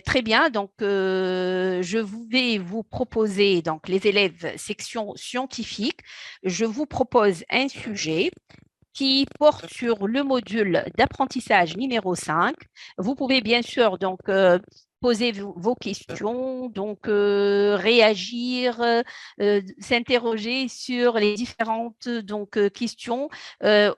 Très bien, donc je vais vous proposer, donc les élèves section scientifique, je vous propose un sujet qui porte sur le module d'apprentissage numéro 5. Vous pouvez bien sûr donc poser vos questions, donc réagir, s'interroger sur les différentes donc questions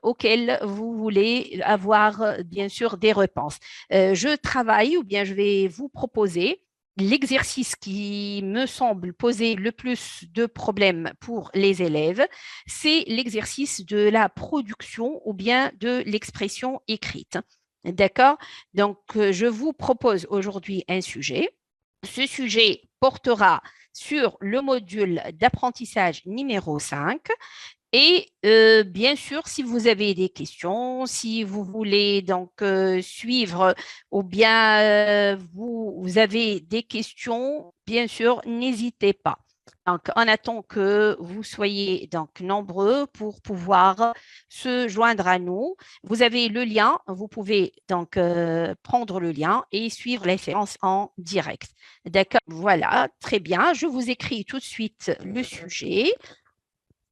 auxquelles vous voulez avoir bien sûr des réponses. Je travaille ou bien je vais vous proposer l'exercice qui me semble poser le plus de problèmes pour les élèves, c'est l'exercice de la production ou bien de l'expression écrite. D'accord? Donc, je vous propose aujourd'hui un sujet. Ce sujet portera sur le module d'apprentissage numéro 5. Et bien sûr, si vous avez des questions, si vous voulez donc suivre ou bien vous avez des questions, bien sûr, n'hésitez pas. Donc, on attend que vous soyez donc nombreux pour pouvoir se joindre à nous. Vous avez le lien, vous pouvez donc prendre le lien et suivre la séance en direct. D'accord? Voilà, très bien. Je vous écris tout de suite le sujet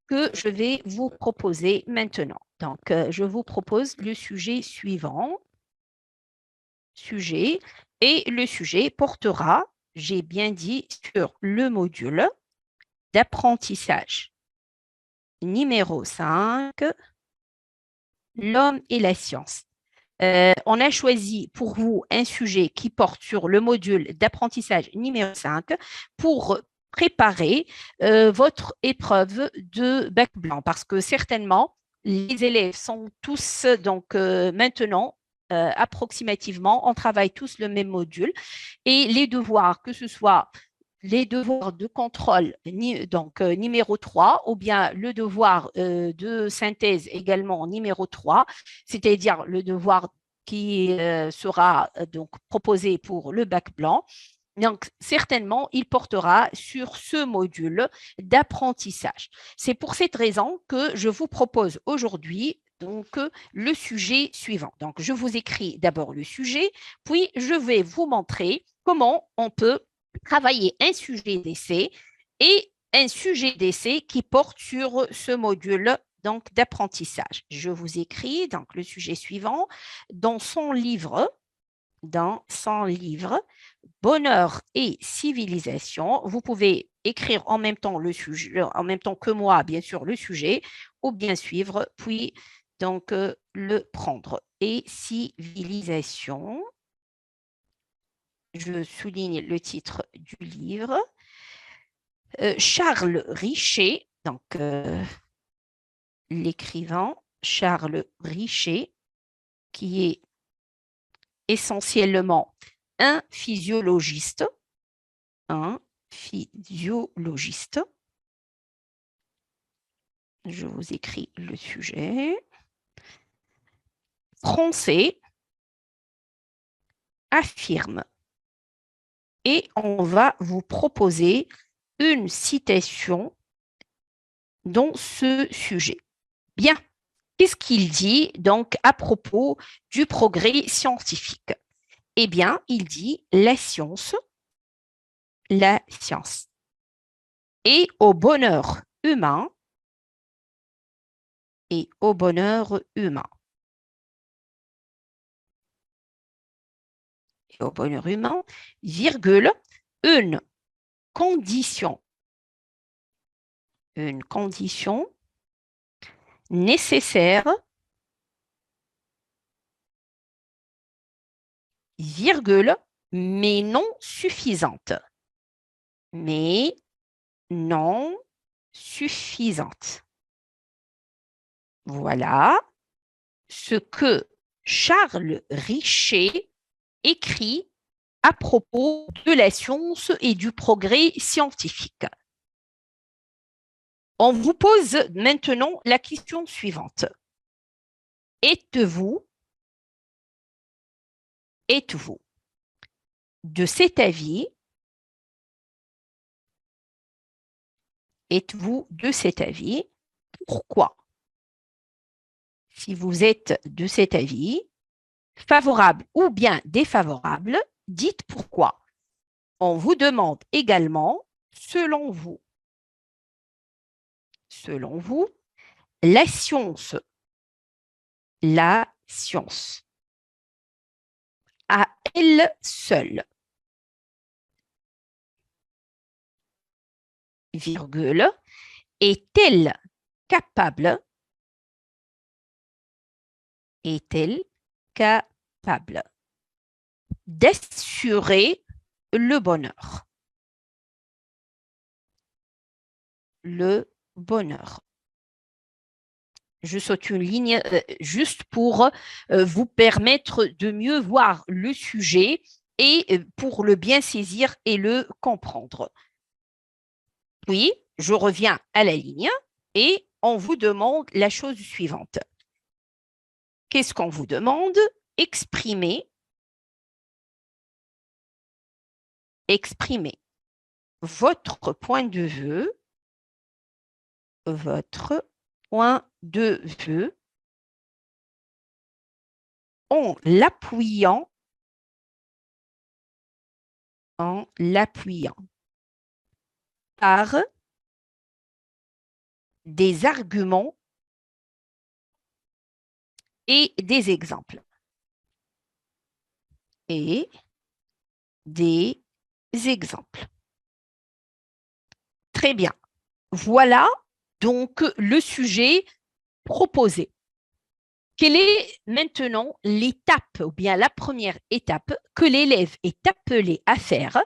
que je vais vous proposer maintenant. Donc, je vous propose le sujet suivant. Sujet. Et le sujet portera, j'ai bien dit, sur le module d'apprentissage numéro 5, l'homme et la science. On a choisi pour vous un sujet qui porte sur le module d'apprentissage numéro 5 pour préparer votre épreuve de bac blanc parce que certainement, les élèves sont tous donc maintenant approximativement, on travaille tous le même module et les devoirs, que ce soit les devoirs de contrôle, donc numéro 3, ou bien le devoir de synthèse également numéro 3, c'est-à-dire le devoir qui sera donc proposé pour le bac blanc. Donc, certainement, il portera sur ce module d'apprentissage. C'est pour cette raison que je vous propose aujourd'hui donc le sujet suivant. Donc, je vous écris d'abord le sujet, puis je vais vous montrer comment on peut travailler un sujet d'essai et un sujet d'essai qui porte sur ce module donc d'apprentissage. Je vous écris donc le sujet suivant dans son livre, Bonheur et civilisation. Vous pouvez écrire en même temps le sujet, en même temps que moi, bien sûr, le sujet, ou bien suivre, puis donc le prendre. Et civilisation. Je souligne le titre du livre. Charles Richer, donc l'écrivain Charles Richer, qui est essentiellement un physiologiste, un physiologiste. Je vous écris le sujet. Français affirme. Et on va vous proposer une citation dans ce sujet. Bien, qu'est-ce qu'il dit donc à propos du progrès scientifique? Eh bien, il dit la science, et au bonheur humain, et au bonheur humain. Et au bonheur humain, virgule, une condition nécessaire, virgule, mais non suffisante. Mais non suffisante. Voilà ce que Charles Richer écrit à propos de la science et du progrès scientifique. On vous pose maintenant la question suivante. Êtes-vous de cet avis? Êtes-vous de cet avis? Pourquoi? Si vous êtes de cet avis, favorable ou bien défavorable, dites pourquoi. On vous demande également, selon vous, la science, à elle seule, virgule, est-elle capable, d'assurer le bonheur? Le bonheur. Je saute une ligne juste pour vous permettre de mieux voir le sujet et pour le bien saisir et le comprendre. Puis, je reviens à la ligne et on vous demande la chose suivante. Qu'est-ce qu'on vous demande? Exprimer votre point de vue, en l'appuyant par des arguments et des exemples. Très bien. Voilà donc le sujet proposé. Quelle est maintenant l'étape ou bien la première étape que l'élève est appelé à faire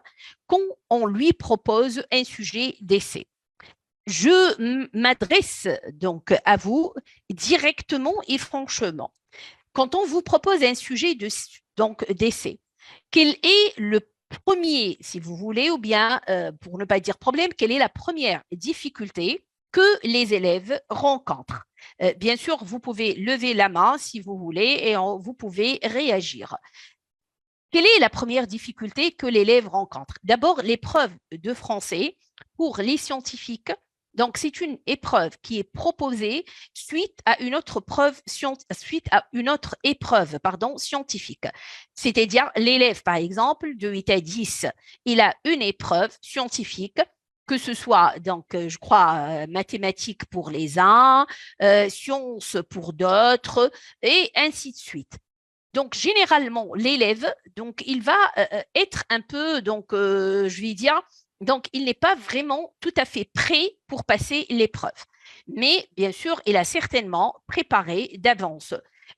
quand on lui propose un sujet d'essai? Je m'adresse donc à vous directement et franchement. Quand on vous propose un sujet d'essai, quel est le premier, si vous voulez, ou bien, pour ne pas dire problème, quelle est la première difficulté que les élèves rencontrent? Bien sûr, vous pouvez lever la main si vous voulez et vous pouvez réagir. Quelle est la première difficulté que l'élève rencontre? D'abord, l'épreuve de français pour les scientifiques. Donc, c'est une épreuve qui est proposée suite à une autre épreuve scientifique. C'est-à-dire, l'élève, par exemple, de 8 à 10, il a une épreuve scientifique, que ce soit, donc, je crois, mathématiques pour les uns, sciences pour d'autres, et ainsi de suite. Donc, généralement, l'élève, donc, il va être un peu, donc, je vais dire, donc, il n'est pas vraiment tout à fait prêt pour passer l'épreuve. Mais, bien sûr, il a certainement préparé d'avance.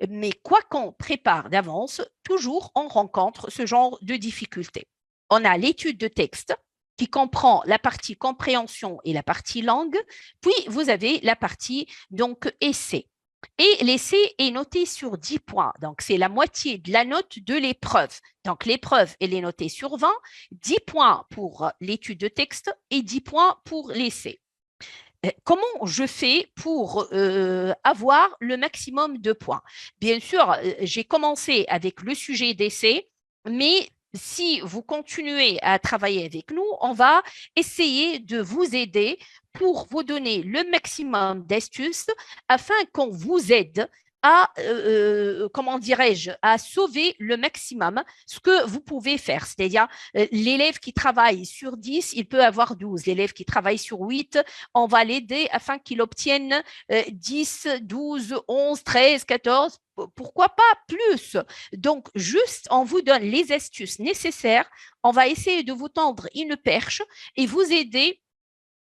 Mais quoi qu'on prépare d'avance, toujours on rencontre ce genre de difficultés. On a l'étude de texte qui comprend la partie compréhension et la partie langue, puis vous avez la partie, donc, essai. Et l'essai est noté sur 10 points. Donc, c'est la moitié de la note de l'épreuve. Donc, l'épreuve, elle est notée sur 20, 10 points pour l'étude de texte et 10 points pour l'essai. Comment je fais pour avoir le maximum de points? Bien sûr, j'ai commencé avec le sujet d'essai, mais si vous continuez à travailler avec nous, on va essayer de vous aider pour vous donner le maximum d'astuces afin qu'on vous aide à, comment dirais-je, à sauver le maximum ce que vous pouvez faire. C'est-à-dire, l'élève qui travaille sur 10, il peut avoir 12. L'élève qui travaille sur 8, on va l'aider afin qu'il obtienne 10, 12, 11, 13, 14, pourquoi pas plus. Donc, juste, on vous donne les astuces nécessaires. On va essayer de vous tendre une perche et vous aider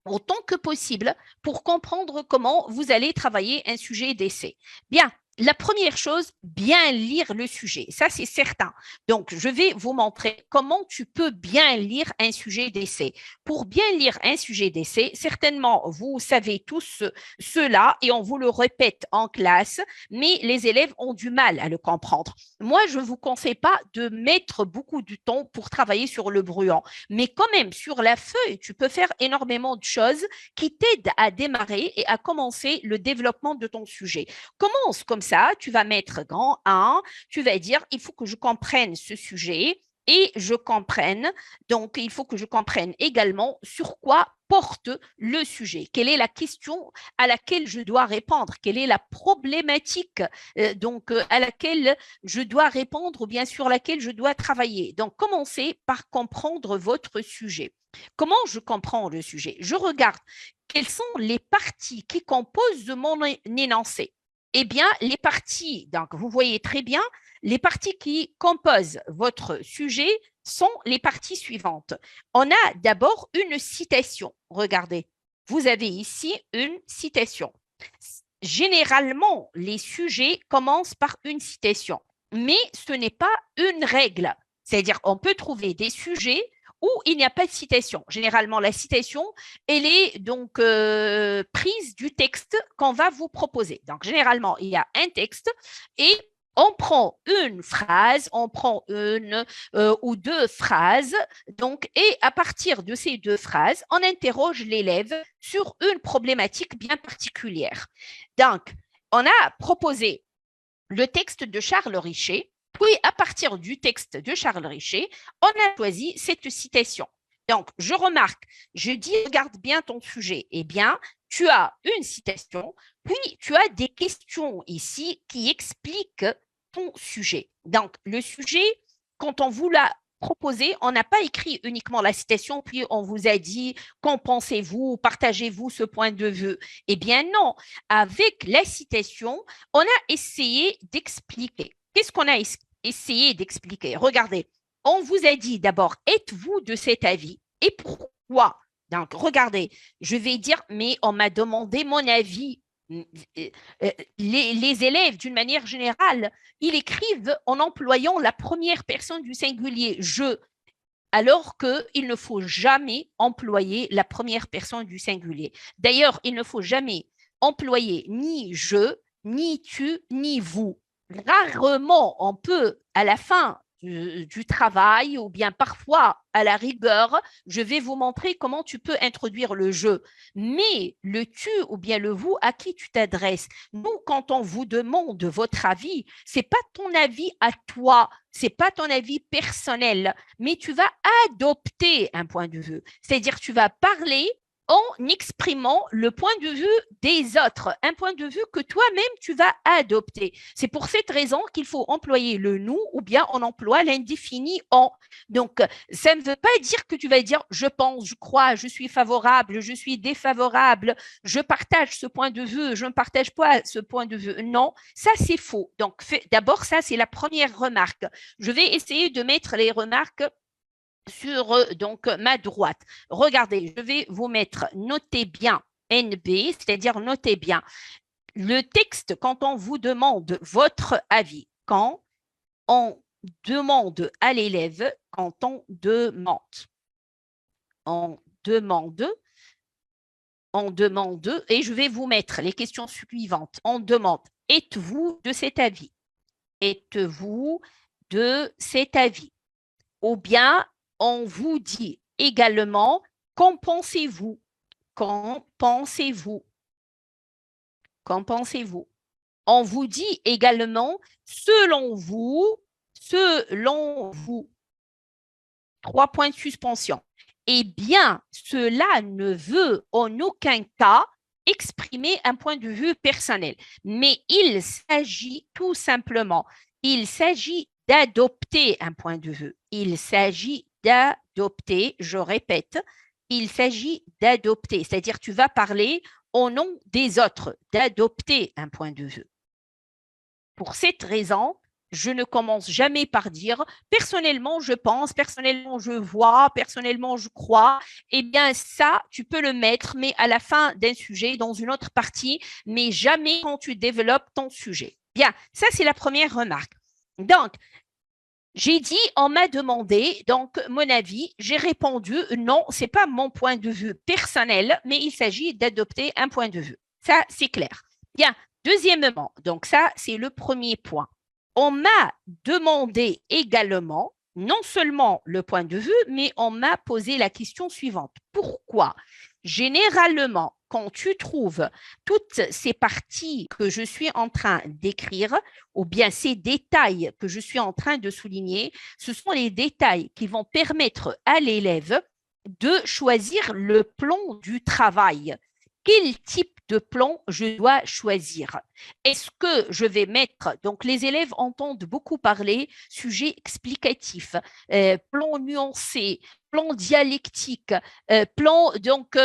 autant que possible pour comprendre comment vous allez travailler un sujet d'essai. Bien, la première chose, bien lire le sujet. Ça, c'est certain. Donc, je vais vous montrer comment tu peux bien lire un sujet d'essai. Pour bien lire un sujet d'essai, certainement, vous savez tous cela et on vous le répète en classe, mais les élèves ont du mal à le comprendre. Moi, je ne vous conseille pas de mettre beaucoup de temps pour travailler sur le brouillon, mais quand même, sur la feuille, tu peux faire énormément de choses qui t'aident à démarrer et à commencer le développement de ton sujet. Commence comme ça, tu vas mettre grand 1, tu vas dire, il faut que je comprenne ce sujet et je comprenne, donc il faut que je comprenne également sur quoi porte le sujet, quelle est la question à laquelle je dois répondre, quelle est la problématique à laquelle je dois répondre ou bien sur laquelle je dois travailler. Donc, commencez par comprendre votre sujet. Comment je comprends le sujet? Je regarde quelles sont les parties qui composent mon énoncé. Eh bien, les parties, donc vous voyez très bien, les parties qui composent votre sujet sont les parties suivantes. On a d'abord une citation. Regardez, vous avez ici une citation. Généralement, les sujets commencent par une citation, mais ce n'est pas une règle. C'est-à-dire, on peut trouver des sujets où il n'y a pas de citation. Généralement, la citation, elle est donc prise du texte qu'on va vous proposer. Donc, généralement, il y a un texte et on prend une phrase, on prend une ou deux phrases, donc, et à partir de ces deux phrases, on interroge l'élève sur une problématique bien particulière. Donc, on a proposé le texte de Charles Richer, puis à partir du texte de Charles Richer, on a choisi cette citation. Donc, je remarque, je dis, regarde bien ton sujet. Eh bien, tu as une citation, puis tu as des questions ici qui expliquent ton sujet. Donc, le sujet, quand on vous l'a proposé, on n'a pas écrit uniquement la citation, puis on vous a dit, qu'en pensez-vous, partagez-vous ce point de vue? Eh bien, non. Avec la citation, on a essayé d'expliquer. Qu'est-ce qu'on a essayé d'expliquer? Regardez, on vous a dit d'abord, êtes-vous de cet avis et pourquoi? Donc, regardez, je vais dire, mais on m'a demandé mon avis. Les élèves, d'une manière générale, ils écrivent en employant la première personne du singulier, je, alors qu'il ne faut jamais employer la première personne du singulier. D'ailleurs, il ne faut jamais employer ni je, ni tu, ni vous. Rarement, on peut, à la fin du travail ou bien parfois à la rigueur, je vais vous montrer comment tu peux introduire le je. Mais le tu ou bien le vous, à qui tu t'adresses? Nous, quand on vous demande votre avis, c'est pas ton avis à toi, c'est pas ton avis personnel, mais tu vas adopter un point de vue. C'est-à-dire tu vas parler en exprimant le point de vue des autres, un point de vue que toi-même tu vas adopter. C'est pour cette raison qu'il faut employer le nous ou bien on emploie l'indéfini en. Donc, ça ne veut pas dire que tu vas dire je pense, je crois, je suis favorable, je suis défavorable, je partage ce point de vue, je ne partage pas ce point de vue. Non, ça c'est faux. Donc, d'abord, ça c'est la première remarque. Je vais essayer de mettre les remarques sur donc ma droite. Regardez, je vais vous mettre, notez bien NB, c'est-à-dire notez bien le texte quand on vous demande votre avis, quand on demande à l'élève, quand on demande, et je vais vous mettre les questions suivantes. On demande, êtes-vous de cet avis? Êtes-vous de cet avis? Ou bien, on vous dit également, qu'en pensez-vous? Qu'en pensez-vous? Qu'en pensez-vous? On vous dit également, selon vous, 3 points de suspension. Eh bien, cela ne veut en aucun cas exprimer un point de vue personnel, mais il s'agit tout simplement, il s'agit d'adopter un point de vue. Il s'agit d'adopter, je répète, il s'agit d'adopter, c'est-à-dire tu vas parler au nom des autres, d'adopter un point de vue. Pour cette raison, je ne commence jamais par dire personnellement je pense, personnellement je vois, personnellement je crois. Eh bien, ça, tu peux le mettre, mais à la fin d'un sujet, dans une autre partie, mais jamais quand tu développes ton sujet. Bien, ça, c'est la première remarque. Donc, j'ai dit, on m'a demandé, donc mon avis, j'ai répondu non, ce n'est pas mon point de vue personnel, mais il s'agit d'adopter un point de vue. Ça, c'est clair. Bien, deuxièmement, donc ça, c'est le premier point. On m'a demandé également, non seulement le point de vue, mais on m'a posé la question suivante. Pourquoi? Généralement, quand tu trouves toutes ces parties que je suis en train d'écrire, ou bien ces détails que je suis en train de souligner, ce sont les détails qui vont permettre à l'élève de choisir le plan du travail. Quel type de plan je dois choisir? Est-ce que je vais mettre, donc les élèves entendent beaucoup parler sujet explicatif, plan nuancé, plan dialectique, plan, donc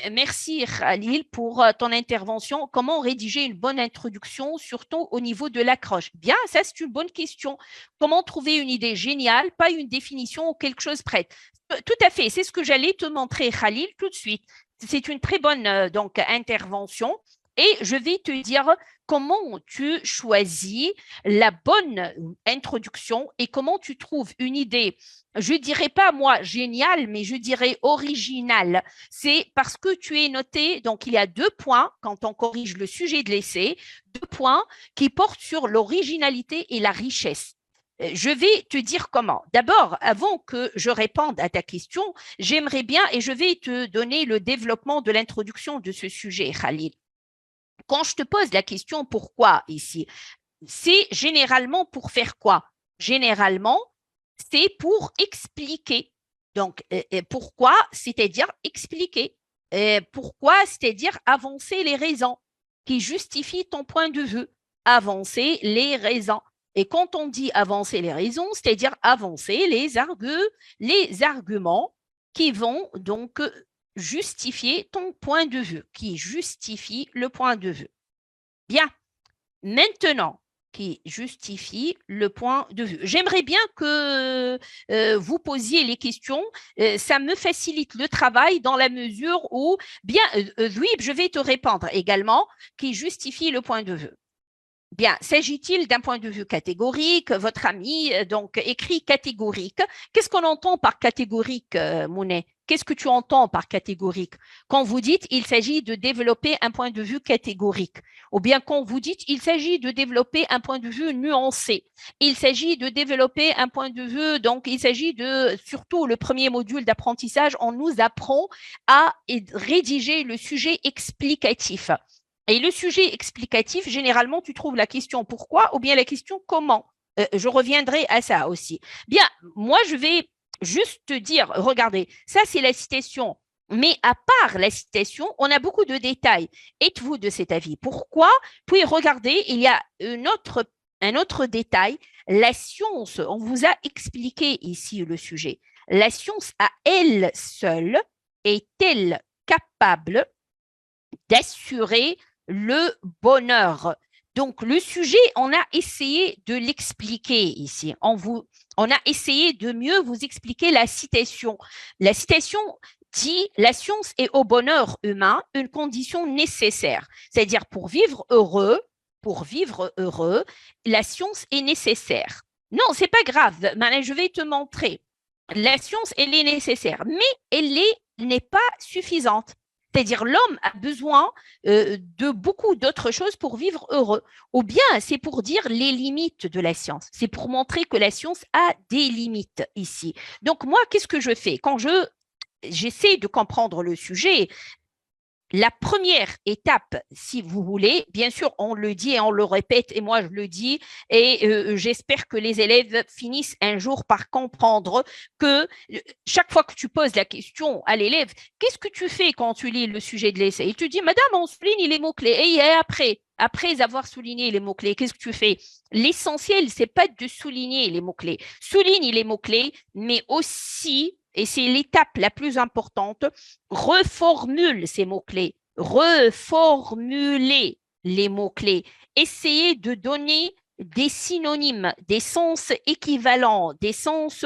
merci Khalil pour ton intervention. Comment rédiger une bonne introduction, surtout au niveau de l'accroche? Bien, ça c'est une bonne question. Comment trouver une idée géniale, pas une définition ou quelque chose prête? Tout à fait, c'est ce que j'allais te montrer, Khalil, tout de suite. C'est une très bonne donc, intervention et je vais te dire comment tu choisis la bonne introduction et comment tu trouves une idée, je ne dirais pas moi géniale, mais je dirais originale. C'est parce que tu es noté, donc il y a 2 points quand on corrige le sujet de l'essai, 2 points qui portent sur l'originalité et la richesse. Je vais te dire comment. D'abord, avant que je réponde à ta question, j'aimerais bien, et je vais te donner le développement de l'introduction de ce sujet, Khalil. Quand je te pose la question pourquoi ici, c'est généralement pour faire quoi? Généralement, c'est pour expliquer. Donc, pourquoi, c'est-à-dire expliquer. Pourquoi, c'est-à-dire avancer les raisons qui justifient ton point de vue. Avancer les raisons. Et quand on dit avancer les raisons, c'est-à-dire avancer les arguments qui vont donc justifier ton point de vue, qui justifient le point de vue. Bien, maintenant, qui justifie le point de vue. J'aimerais bien que vous posiez les questions. Ça me facilite le travail dans la mesure où, bien, oui, je vais te répondre également, qui justifie le point de vue. Bien, s'agit-il d'un point de vue catégorique? Votre ami donc écrit catégorique. Qu'est-ce qu'on entend par catégorique, Mounet? Qu'est-ce que tu entends par catégorique? Quand vous dites il s'agit de développer un point de vue catégorique, ou bien quand vous dites il s'agit de développer un point de vue nuancé, il s'agit de développer un point de vue, donc il s'agit de, surtout le premier module d'apprentissage, on nous apprend à rédiger le sujet explicatif. Et le sujet explicatif, généralement, tu trouves la question pourquoi ou bien la question comment. Je reviendrai à ça aussi. Bien, moi, je vais juste te dire, regardez, ça, c'est la citation. Mais à part la citation, on a beaucoup de détails. Êtes-vous de cet avis? Pourquoi? Puis regardez, il y a un autre détail. La science, on vous a expliqué ici le sujet. La science à elle seule est-elle capable d'assurer le bonheur? Donc, le sujet, on a essayé de l'expliquer ici. On a essayé de mieux vous expliquer la citation. La citation dit « La science est au bonheur humain une condition nécessaire ». C'est-à-dire, pour vivre heureux, la science est nécessaire. Non, c'est pas grave, mais je vais te montrer. La science, elle est nécessaire, mais elle n'est pas suffisante. C'est-à-dire l'homme a besoin de beaucoup d'autres choses pour vivre heureux. Ou bien c'est pour dire les limites de la science. C'est pour montrer que la science a des limites ici. Donc moi, qu'est-ce que je fais? Quand j'essaie de comprendre le sujet, la première étape, si vous voulez, bien sûr, on le dit et on le répète, et moi je le dis, et j'espère que les élèves finissent un jour par comprendre que chaque fois que tu poses la question à l'élève, qu'est-ce que tu fais quand tu lis le sujet de l'essai? Il te dit, Madame, on souligne les mots-clés. Et après avoir souligné les mots-clés, qu'est-ce que tu fais? L'essentiel, c'est pas de souligner les mots-clés. Souligne les mots-clés, mais aussi, et c'est l'étape la plus importante, reformule ces mots-clés, reformuler les mots-clés, essayez de donner des synonymes, des sens équivalents, des sens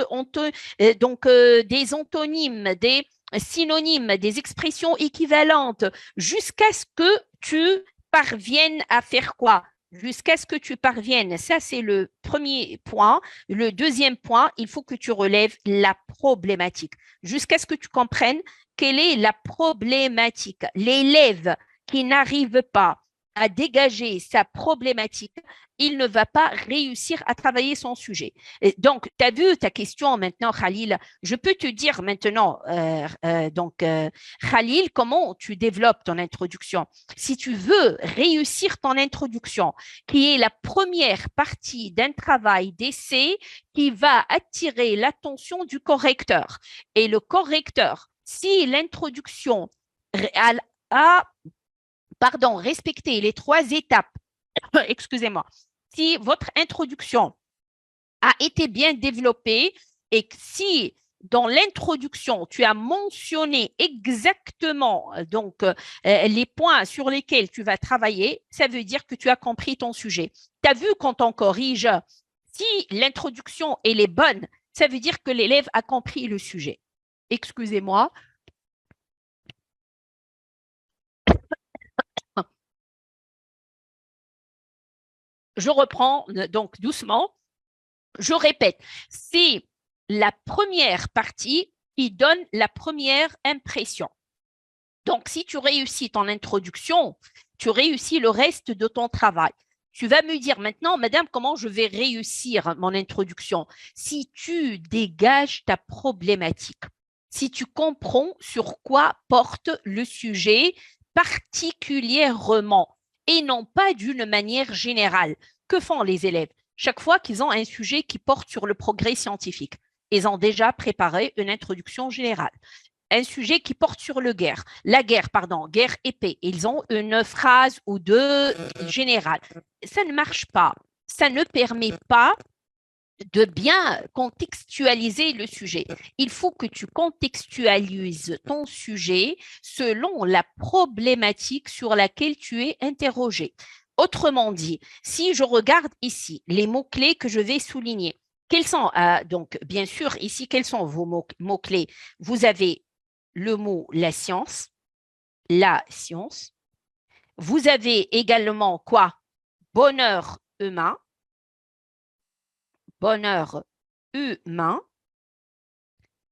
des antonymes, des synonymes, des expressions équivalentes, jusqu'à ce que tu parviennes à faire quoi? Jusqu'à ce que tu parviennes, ça c'est le premier point. Le deuxième point, il faut que tu relèves la problématique. Jusqu'à ce que tu comprennes quelle est la problématique. L'élève qui n'arrive pas à dégager sa problématique, il ne va pas réussir à travailler son sujet. Et donc, tu as vu ta question maintenant, Khalil. Je peux te dire maintenant, Khalil, comment tu développes ton introduction. Si tu veux réussir ton introduction, qui est la première partie d'un travail d'essai qui va attirer l'attention du correcteur. Et le correcteur, Si l'introduction a, pardon, respecté les 3 étapes, excusez-moi, si votre introduction a été bien développée et que si dans l'introduction, tu as mentionné exactement les points sur lesquels tu vas travailler, ça veut dire que tu as compris ton sujet. Tu as vu quand on corrige, si l'introduction elle est bonne, ça veut dire que l'élève a compris le sujet. Excusez-moi. Je reprends donc doucement. Je répète, c'est la première partie qui donne la première impression. Donc, si tu réussis ton introduction, tu réussis le reste de ton travail. Tu vas me dire maintenant, madame, comment je vais réussir mon introduction? Si tu dégages ta problématique, si tu comprends sur quoi porte le sujet particulièrement et non pas d'une manière générale. Que font les élèves? Chaque fois qu'ils ont un sujet qui porte sur le progrès scientifique, ils ont déjà préparé une introduction générale. Un sujet qui porte sur la guerre, pardon, guerre épée. Ils ont une phrase ou deux générales. Ça ne marche pas. Ça ne permet pas de bien contextualiser le sujet. Il faut que tu contextualises ton sujet selon la problématique sur laquelle tu es interrogé. Autrement dit, si je regarde ici les mots-clés que je vais souligner, quels sont, donc bien sûr, ici, quels sont vos mots-clés? Vous avez le mot la science. Vous avez également quoi? Bonheur humain. Bonheur humain.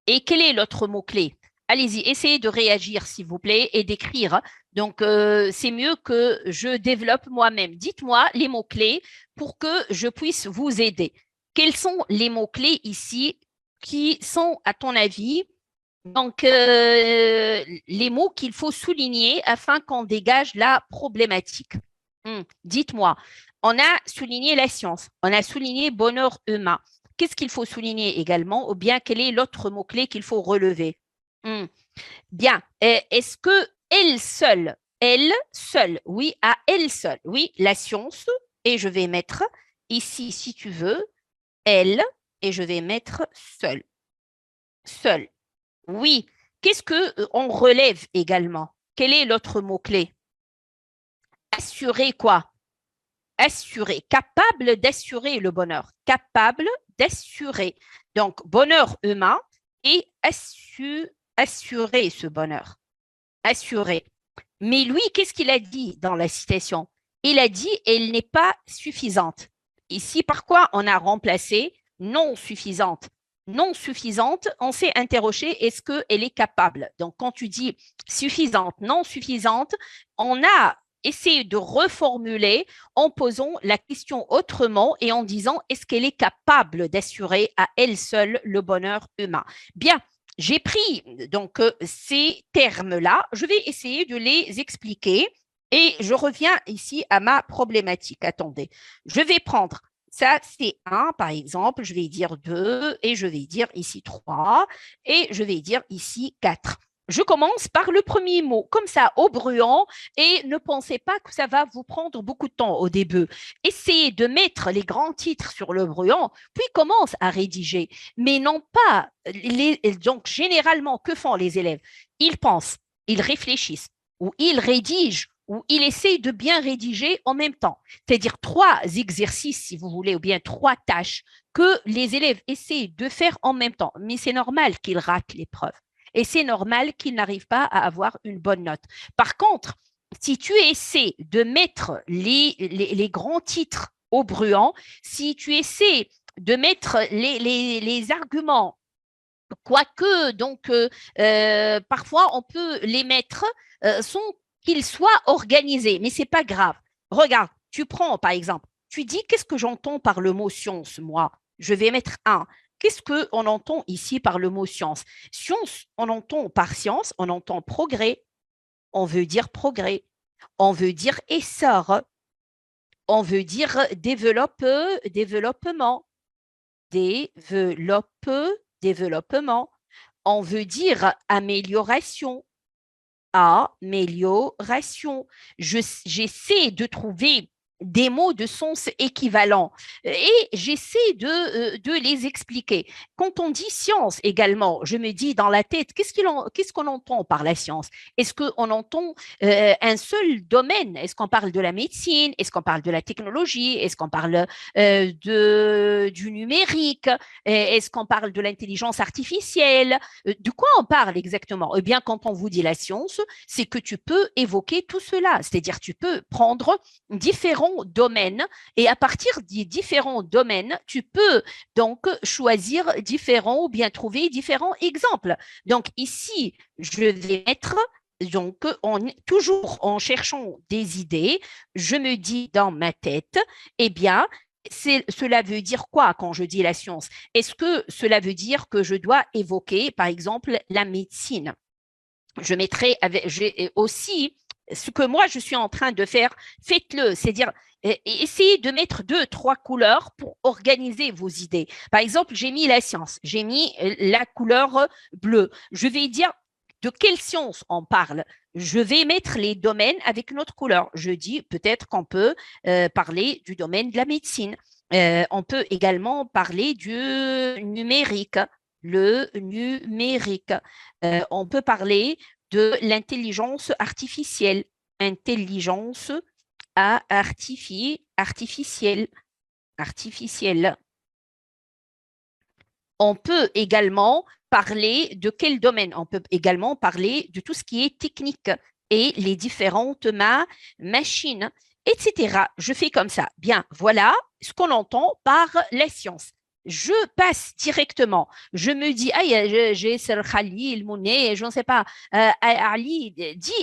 Et quel est l'autre mot-clé? Allez-y, essayez de réagir, s'il vous plaît, et d'écrire. Donc, c'est mieux que je développe moi-même. Dites-moi les mots-clés pour que je puisse vous aider. Quels sont les mots-clés ici qui sont, à ton avis, donc, les mots qu'il faut souligner afin qu'on dégage la problématique? Dites-moi, on a souligné la science, on a souligné bonheur humain. Qu'est-ce qu'il faut souligner également ou bien quel est l'autre mot-clé qu'il faut relever? Bien, est-ce que elle seule, oui, à elle seule, oui, la science, et je vais mettre ici, si tu veux, elle, et je vais mettre seule. Seule. Oui. Qu'est-ce que on relève également? Quel est l'autre mot-clé? Assurer quoi? Assurer. Capable d'assurer le bonheur. Capable d'assurer. Donc, bonheur humain et assurer ce bonheur. Assurer. Mais lui, qu'est-ce qu'il a dit dans la citation? Il a dit, elle n'est pas suffisante. Ici, par quoi on a remplacé non suffisante? Non suffisante, on s'est interrogé, est-ce qu'elle est capable? Donc, quand tu dis suffisante, non suffisante, on a essayé de reformuler en posant la question autrement et en disant, est-ce qu'elle est capable d'assurer à elle seule le bonheur humain? Bien, j'ai pris donc ces termes-là, je vais essayer de les expliquer et je reviens ici à ma problématique. Attendez, je vais prendre ça, c'est 1, par exemple, je vais dire 2 et je vais dire ici 3 et je vais dire ici 4. Je commence par le premier mot, comme ça, au bruant, et ne pensez pas que ça va vous prendre beaucoup de temps au début. Essayez de mettre les grands titres sur le bruant, puis commence à rédiger. Mais non pas, donc généralement, que font les élèves? Ils pensent, ils réfléchissent, ou ils rédigent, ou ils essayent de bien rédiger en même temps. C'est-à-dire 3 exercices, si vous voulez, ou bien 3 tâches que les élèves essayent de faire en même temps. Mais c'est normal qu'ils ratent l'épreuve. Et c'est normal qu'ils n'arrivent pas à avoir une bonne note. Par contre, si tu essaies de mettre les grands titres au bruant, si tu essaies de mettre les arguments, quoique, donc, parfois, on peut les mettre sans qu'ils soient organisés, mais ce n'est pas grave. Regarde, tu prends, par exemple, tu dis, qu'est-ce que j'entends par le mot science, moi? Je vais mettre 1. Qu'est-ce qu'on entend ici par le mot science? Science, on entend par science, on entend progrès. On veut dire progrès. On veut dire essor. On veut dire développement. Développement. on veut dire amélioration. Amélioration. J'essaie de trouver des mots de sens équivalents et j'essaie de les expliquer. Quand on dit science également, je me dis dans la tête, qu'est-ce qu'on entend par la science? Est-ce qu'on entend un seul domaine? Est-ce qu'on parle de la médecine? Est-ce qu'on parle de la technologie? Est-ce qu'on parle du numérique? Est-ce qu'on parle de l'intelligence artificielle? De quoi on parle exactement? Eh bien, quand on vous dit la science, c'est que tu peux évoquer tout cela, c'est-à-dire tu peux prendre différents domaines et à partir des différents domaines, tu peux donc choisir différents ou bien trouver différents exemples. Donc ici, je vais mettre donc, toujours en cherchant des idées, je me dis dans ma tête, eh bien, cela veut dire quoi quand je dis la science? Est-ce que cela veut dire que je dois évoquer, par exemple, la médecine? Je mettrai aussi ce que moi je suis en train de faire, faites-le, c'est-à-dire essayez de mettre 2, 3 couleurs pour organiser vos idées. Par exemple, j'ai mis la science, j'ai mis la couleur bleue. Je vais dire de quelle science on parle. Je vais mettre les domaines avec une autre couleur. Je dis peut-être qu'on peut parler du domaine de la médecine. On peut également parler du numérique, le numérique. On peut parler de l'intelligence artificielle. Intelligence artificielle. Artificielle. On peut également parler de quel domaine? On peut également parler de tout ce qui est technique et les différentes machines, etc. Je fais comme ça. Bien, voilà ce qu'on entend par la science. Je passe directement. Je me dis, ah, j'ai Sir Khalil, Mounet, je ne sais pas. Ali,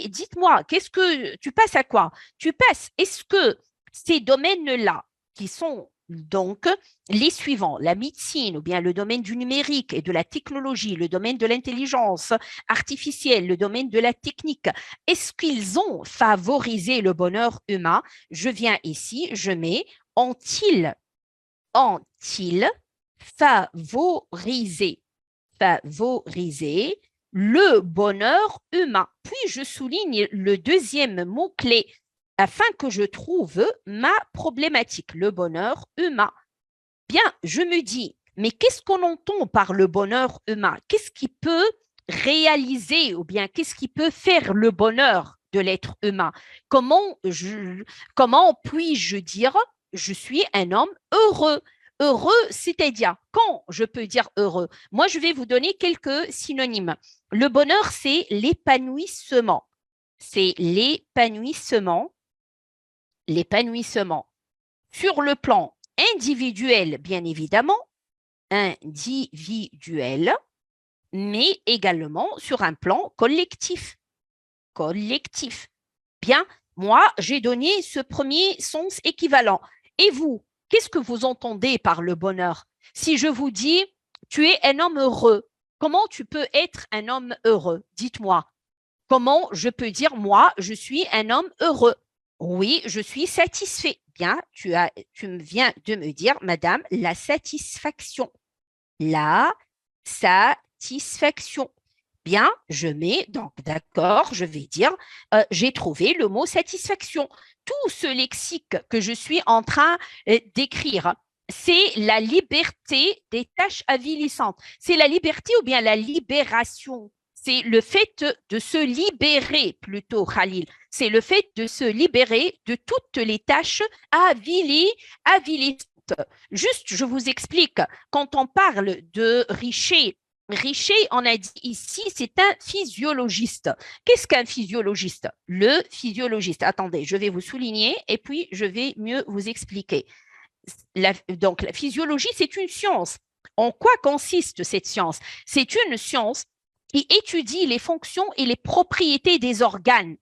dites-moi, qu'est-ce que tu passes à quoi? Tu passes, est-ce que ces domaines-là, qui sont donc les suivants, la médecine ou bien le domaine du numérique et de la technologie, le domaine de l'intelligence artificielle, le domaine de la technique, est-ce qu'ils ont favorisé le bonheur humain? Je viens ici, je mets ont-ils favorisé, favorisé le bonheur humain? Puis je souligne le deuxième mot-clé afin que je trouve ma problématique, le bonheur humain. Bien, je me dis, mais qu'est-ce qu'on entend par le bonheur humain? Qu'est-ce qui peut réaliser ou bien qu'est-ce qui peut faire le bonheur de l'être humain? Comment puis-je dire je suis un homme heureux? Heureux, c'est-à-dire quand je peux dire heureux? Moi, je vais vous donner quelques synonymes. Le bonheur, c'est l'épanouissement. C'est l'épanouissement. L'épanouissement sur le plan individuel, bien évidemment, individuel, mais également sur un plan collectif. Collectif. Bien, moi, j'ai donné ce premier sens équivalent. Et vous, qu'est-ce que vous entendez par le bonheur? Si je vous dis, tu es un homme heureux, comment tu peux être un homme heureux? Dites-moi. Comment je peux dire, moi, je suis un homme heureux? Oui, je suis satisfait. Bien, tu viens de me dire, madame, la satisfaction. La satisfaction. Bien, je mets, donc d'accord, je vais dire, j'ai trouvé le mot satisfaction. Tout ce lexique que je suis en train d'écrire, c'est la liberté des tâches avilissantes. C'est la liberté ou bien la libération. C'est le fait de se libérer plutôt, Khalil. C'est le fait de se libérer de toutes les tâches avilissantes. Juste, je vous explique, quand on parle de Richer, Richer, on a dit ici, c'est un physiologiste. Qu'est-ce qu'un physiologiste? Le physiologiste, attendez, je vais vous souligner et puis je vais mieux vous expliquer. Donc, la physiologie, c'est une science. En quoi consiste cette science? C'est une science qui étudie les fonctions et les propriétés des organes,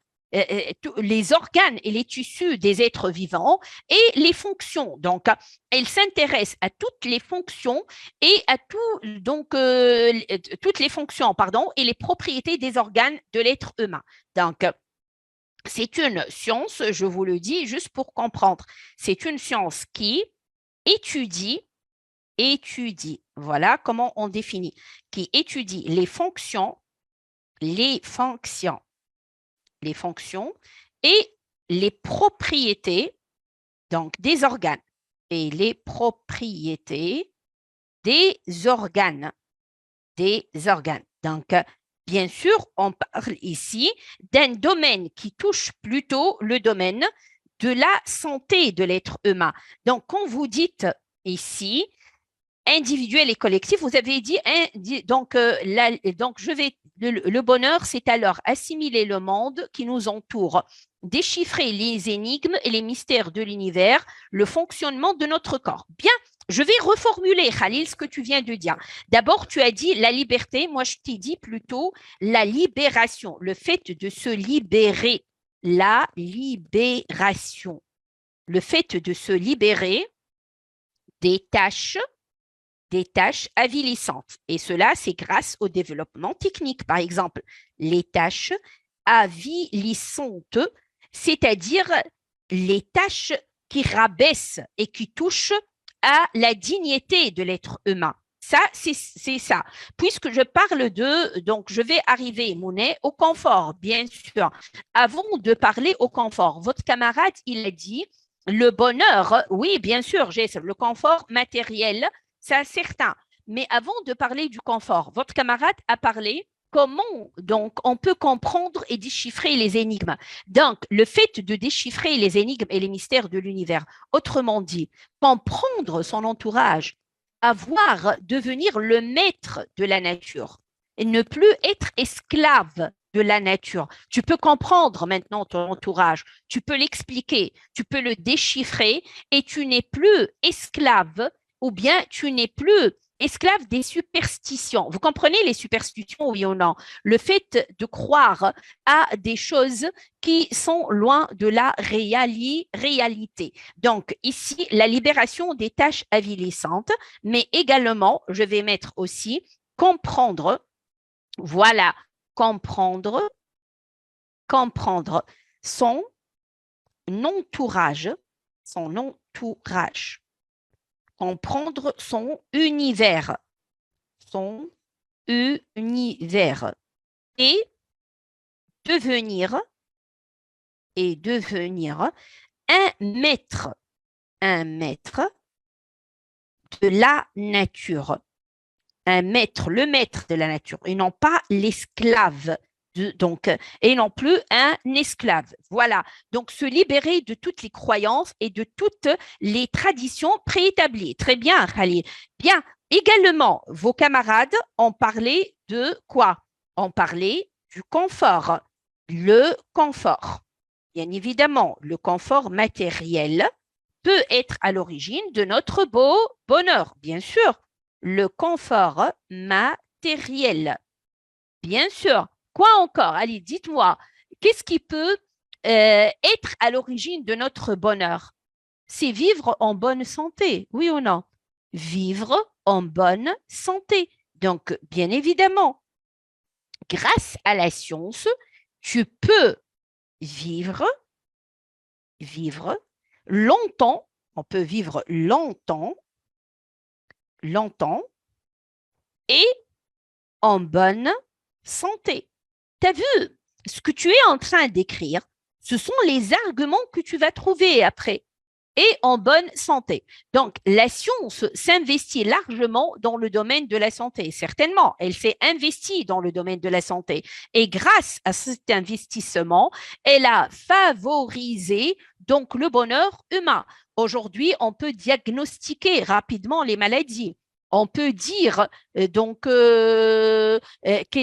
les organes et les tissus des êtres vivants et les fonctions. Donc, elle s'intéresse à toutes les fonctions et à toutes les fonctions, pardon, et les propriétés des organes de l'être humain. Donc, c'est une science, je vous le dis juste pour comprendre, c'est une science qui étudie étudie. Voilà comment on définit. Qui étudie les fonctions, les fonctions et les propriétés donc des organes et les propriétés des organes, des organes. Donc, bien sûr, on parle ici d'un domaine qui touche plutôt le domaine de la santé de l'être humain. Donc, quand vous dites ici individuel et collectif, vous avez dit, donc, le bonheur, c'est alors assimiler le monde qui nous entoure, déchiffrer les énigmes et les mystères de l'univers, le fonctionnement de notre corps. Bien, je vais reformuler, Khalil, ce que tu viens de dire. D'abord, tu as dit la liberté, moi je t'ai dit plutôt la libération, le fait de se libérer, la libération, le fait de se libérer des tâches avilissantes. Et cela, c'est grâce au développement technique. Par exemple, les tâches avilissantes, c'est-à-dire les tâches qui rabaissent et qui touchent à la dignité de l'être humain. Ça, c'est ça. Puisque je parle donc je vais arriver, Monet, au confort, bien sûr. Avant de parler au confort, votre camarade, il a dit, le bonheur, oui, bien sûr, j'ai le confort matériel, c'est certain. Mais avant de parler du confort, votre camarade a parlé comment donc on peut comprendre et déchiffrer les énigmes. Donc, le fait de déchiffrer les énigmes et les mystères de l'univers, autrement dit, comprendre son entourage, devenir le maître de la nature et ne plus être esclave de la nature. Tu peux comprendre maintenant ton entourage, tu peux l'expliquer, tu peux le déchiffrer et tu n'es plus esclave ou bien tu n'es plus esclave des superstitions. Vous comprenez les superstitions, oui ou non? Le fait de croire à des choses qui sont loin de la réalité. Donc, ici, la libération des tâches avilissantes, mais également, je vais mettre aussi comprendre, voilà, comprendre son entourage, son entourage, comprendre son univers et devenir un maître de la nature, le maître de la nature, et non pas l'esclave. Donc, et non plus un esclave. Voilà. Donc, se libérer de toutes les croyances et de toutes les traditions préétablies. Très bien, Khalil. Bien. Également, vos camarades ont parlé de quoi? On parlait du confort. Le confort. Bien évidemment, le confort matériel peut être à l'origine de notre bonheur, bien sûr. Le confort matériel, bien sûr. Quoi encore? Allez, dites-moi, qu'est-ce qui peut être à l'origine de notre bonheur? C'est vivre en bonne santé, oui ou non? Vivre en bonne santé. Donc, bien évidemment, grâce à la science, tu peux vivre longtemps, on peut vivre longtemps et en bonne santé. Tu as vu ce que tu es en train d'écrire? Ce sont les arguments que tu vas trouver après et en bonne santé. Donc, la science s'investit largement dans le domaine de la santé. Certainement, elle s'est investie dans le domaine de la santé. Et grâce à cet investissement, elle a favorisé donc le bonheur humain. Aujourd'hui, on peut diagnostiquer rapidement les maladies. On peut dire quelle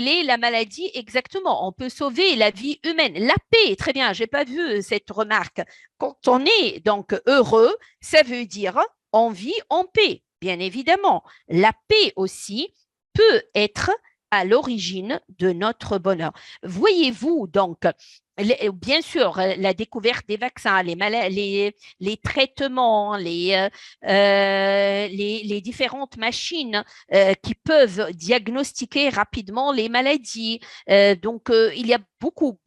est la maladie exactement. On peut sauver la vie humaine. La paix, très bien, je n'ai pas vu cette remarque. Quand on est donc heureux, ça veut dire on vit en paix, bien évidemment. La paix aussi peut être à l'origine de notre bonheur. Voyez-vous donc, bien sûr, la découverte des vaccins, les traitements, les différentes machines qui peuvent diagnostiquer rapidement les maladies. Il y a beaucoup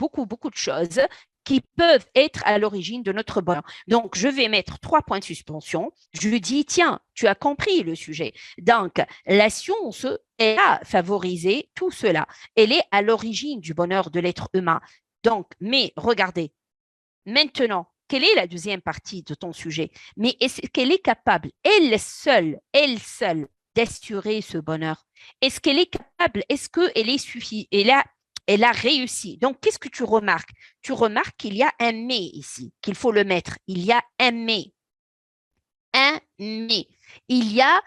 de choses qui peuvent être à l'origine de notre bonheur. Donc, je vais mettre 3 points de suspension. Je dis, tiens, tu as compris le sujet. Donc, la science, elle a favorisé tout cela. Elle est à l'origine du bonheur de l'être humain. Donc, mais regardez, maintenant, quelle est la deuxième partie de ton sujet? Mais est-ce qu'elle est capable, elle seule, d'assurer ce bonheur? Est-ce qu'elle est capable? Est-ce qu'elle est suffisante? Elle a réussi. Donc, qu'est-ce que tu remarques? Tu remarques qu'il y a un mais ici, qu'il faut le mettre. Il y a un mais. Un mais. Il y a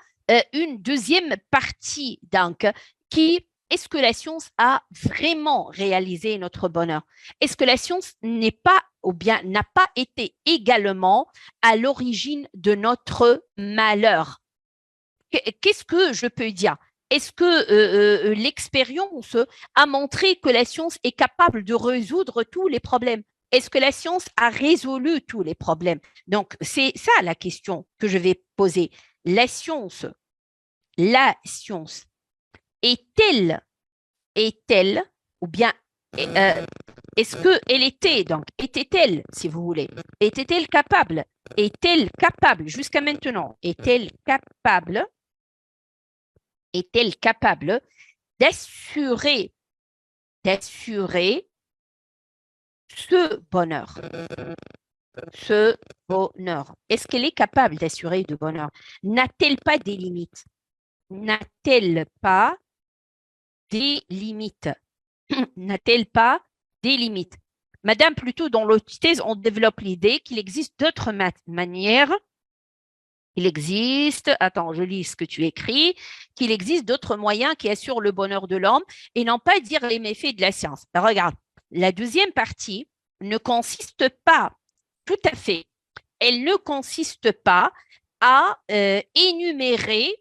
une deuxième partie, donc, qui est-ce que la science a vraiment réalisé notre bonheur? Est-ce que la science n'est pas ou bien n'a pas été également à l'origine de notre malheur? Qu'est-ce que je peux dire? Est-ce que l'expérience a montré que la science est capable de résoudre tous les problèmes? Est-ce que la science a résolu tous les problèmes? Donc, c'est ça la question que je vais poser. La science est-elle, ou bien est-ce qu'elle était, donc, était-elle, si vous voulez, était-elle capable, jusqu'à maintenant, est-elle capable d'assurer ce bonheur? Ce bonheur. Est-ce qu'elle est capable d'assurer de bonheur? N'a-t-elle pas des limites? N'a-t-elle pas des limites? N'a-t-elle pas des limites? Madame, plutôt dans l'antithèse, on développe l'idée qu'il existe d'autres manières. Il existe, attends, je lis ce que tu écris, qu'il existe d'autres moyens qui assurent le bonheur de l'homme et non pas dire les méfaits de la science. Alors, regarde, la deuxième partie ne consiste pas, tout à fait, elle ne consiste pas à énumérer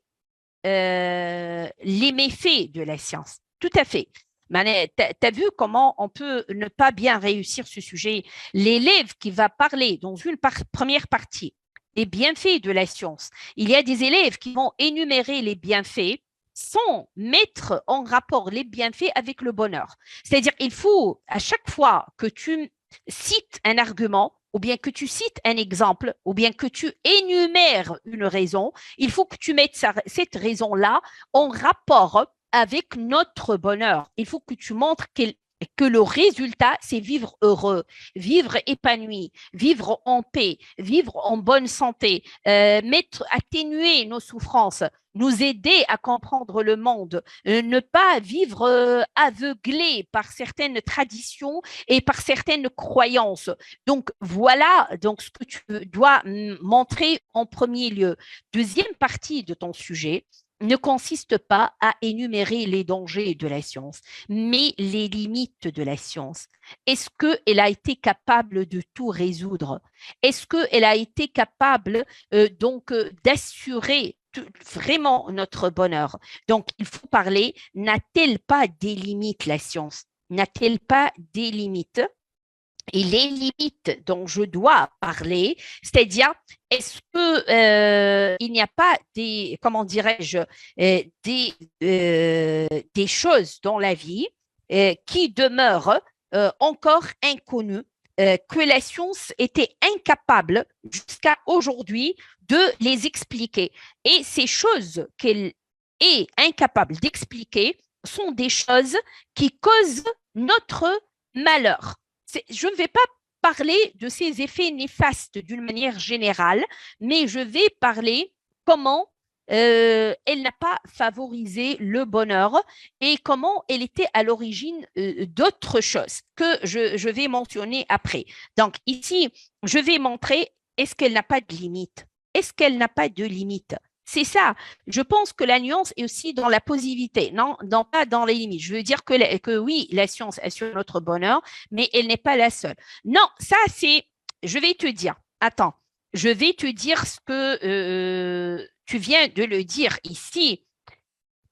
les méfaits de la science. Tout à fait. Tu as vu comment on peut ne pas bien réussir ce sujet? L'élève qui va parler dans une première partie des bienfaits de la science, il y a des élèves qui vont énumérer les bienfaits sans mettre en rapport les bienfaits avec le bonheur. C'est-à-dire, il faut, à chaque fois que tu cites un argument, ou bien que tu cites un exemple, ou bien que tu énumères une raison, il faut que tu mettes cette raison-là en rapport avec notre bonheur. Il faut que tu montres que le résultat, c'est vivre heureux, vivre épanoui, vivre en paix, vivre en bonne santé, atténuer nos souffrances, nous aider à comprendre le monde, ne pas vivre aveuglé par certaines traditions et par certaines croyances. Donc, voilà donc ce que tu dois montrer en premier lieu. Deuxième partie de ton sujet ne consiste pas à énumérer les dangers de la science, mais les limites de la science. Est-ce qu'elle a été capable de tout résoudre? Est-ce qu'elle a été capable d'assurer vraiment notre bonheur? Donc, il faut parler, n'a-t-elle pas des limites, la science? N'a-t-elle pas des limites? Et les limites dont je dois parler, c'est-à-dire, est-ce que il n'y a pas des, comment dirais-je, des choses dans la vie qui demeurent encore inconnues, que la science était incapable jusqu'à aujourd'hui de les expliquer. Et ces choses qu'elle est incapable d'expliquer sont des choses qui causent notre malheur. Je ne vais pas parler de ces effets néfastes d'une manière générale, mais je vais parler comment elle n'a pas favorisé le bonheur et comment elle était à l'origine d'autres choses que je vais mentionner après. Donc ici, je vais montrer est-ce qu'elle n'a pas de limite? Est-ce qu'elle n'a pas de limite? C'est ça. Je pense que la nuance est aussi dans la positivité, non, pas dans les limites. Je veux dire que oui, la science assure notre bonheur, mais elle n'est pas la seule. Non, ça c'est, je vais te dire, attends, je vais te dire ce que tu viens de le dire ici.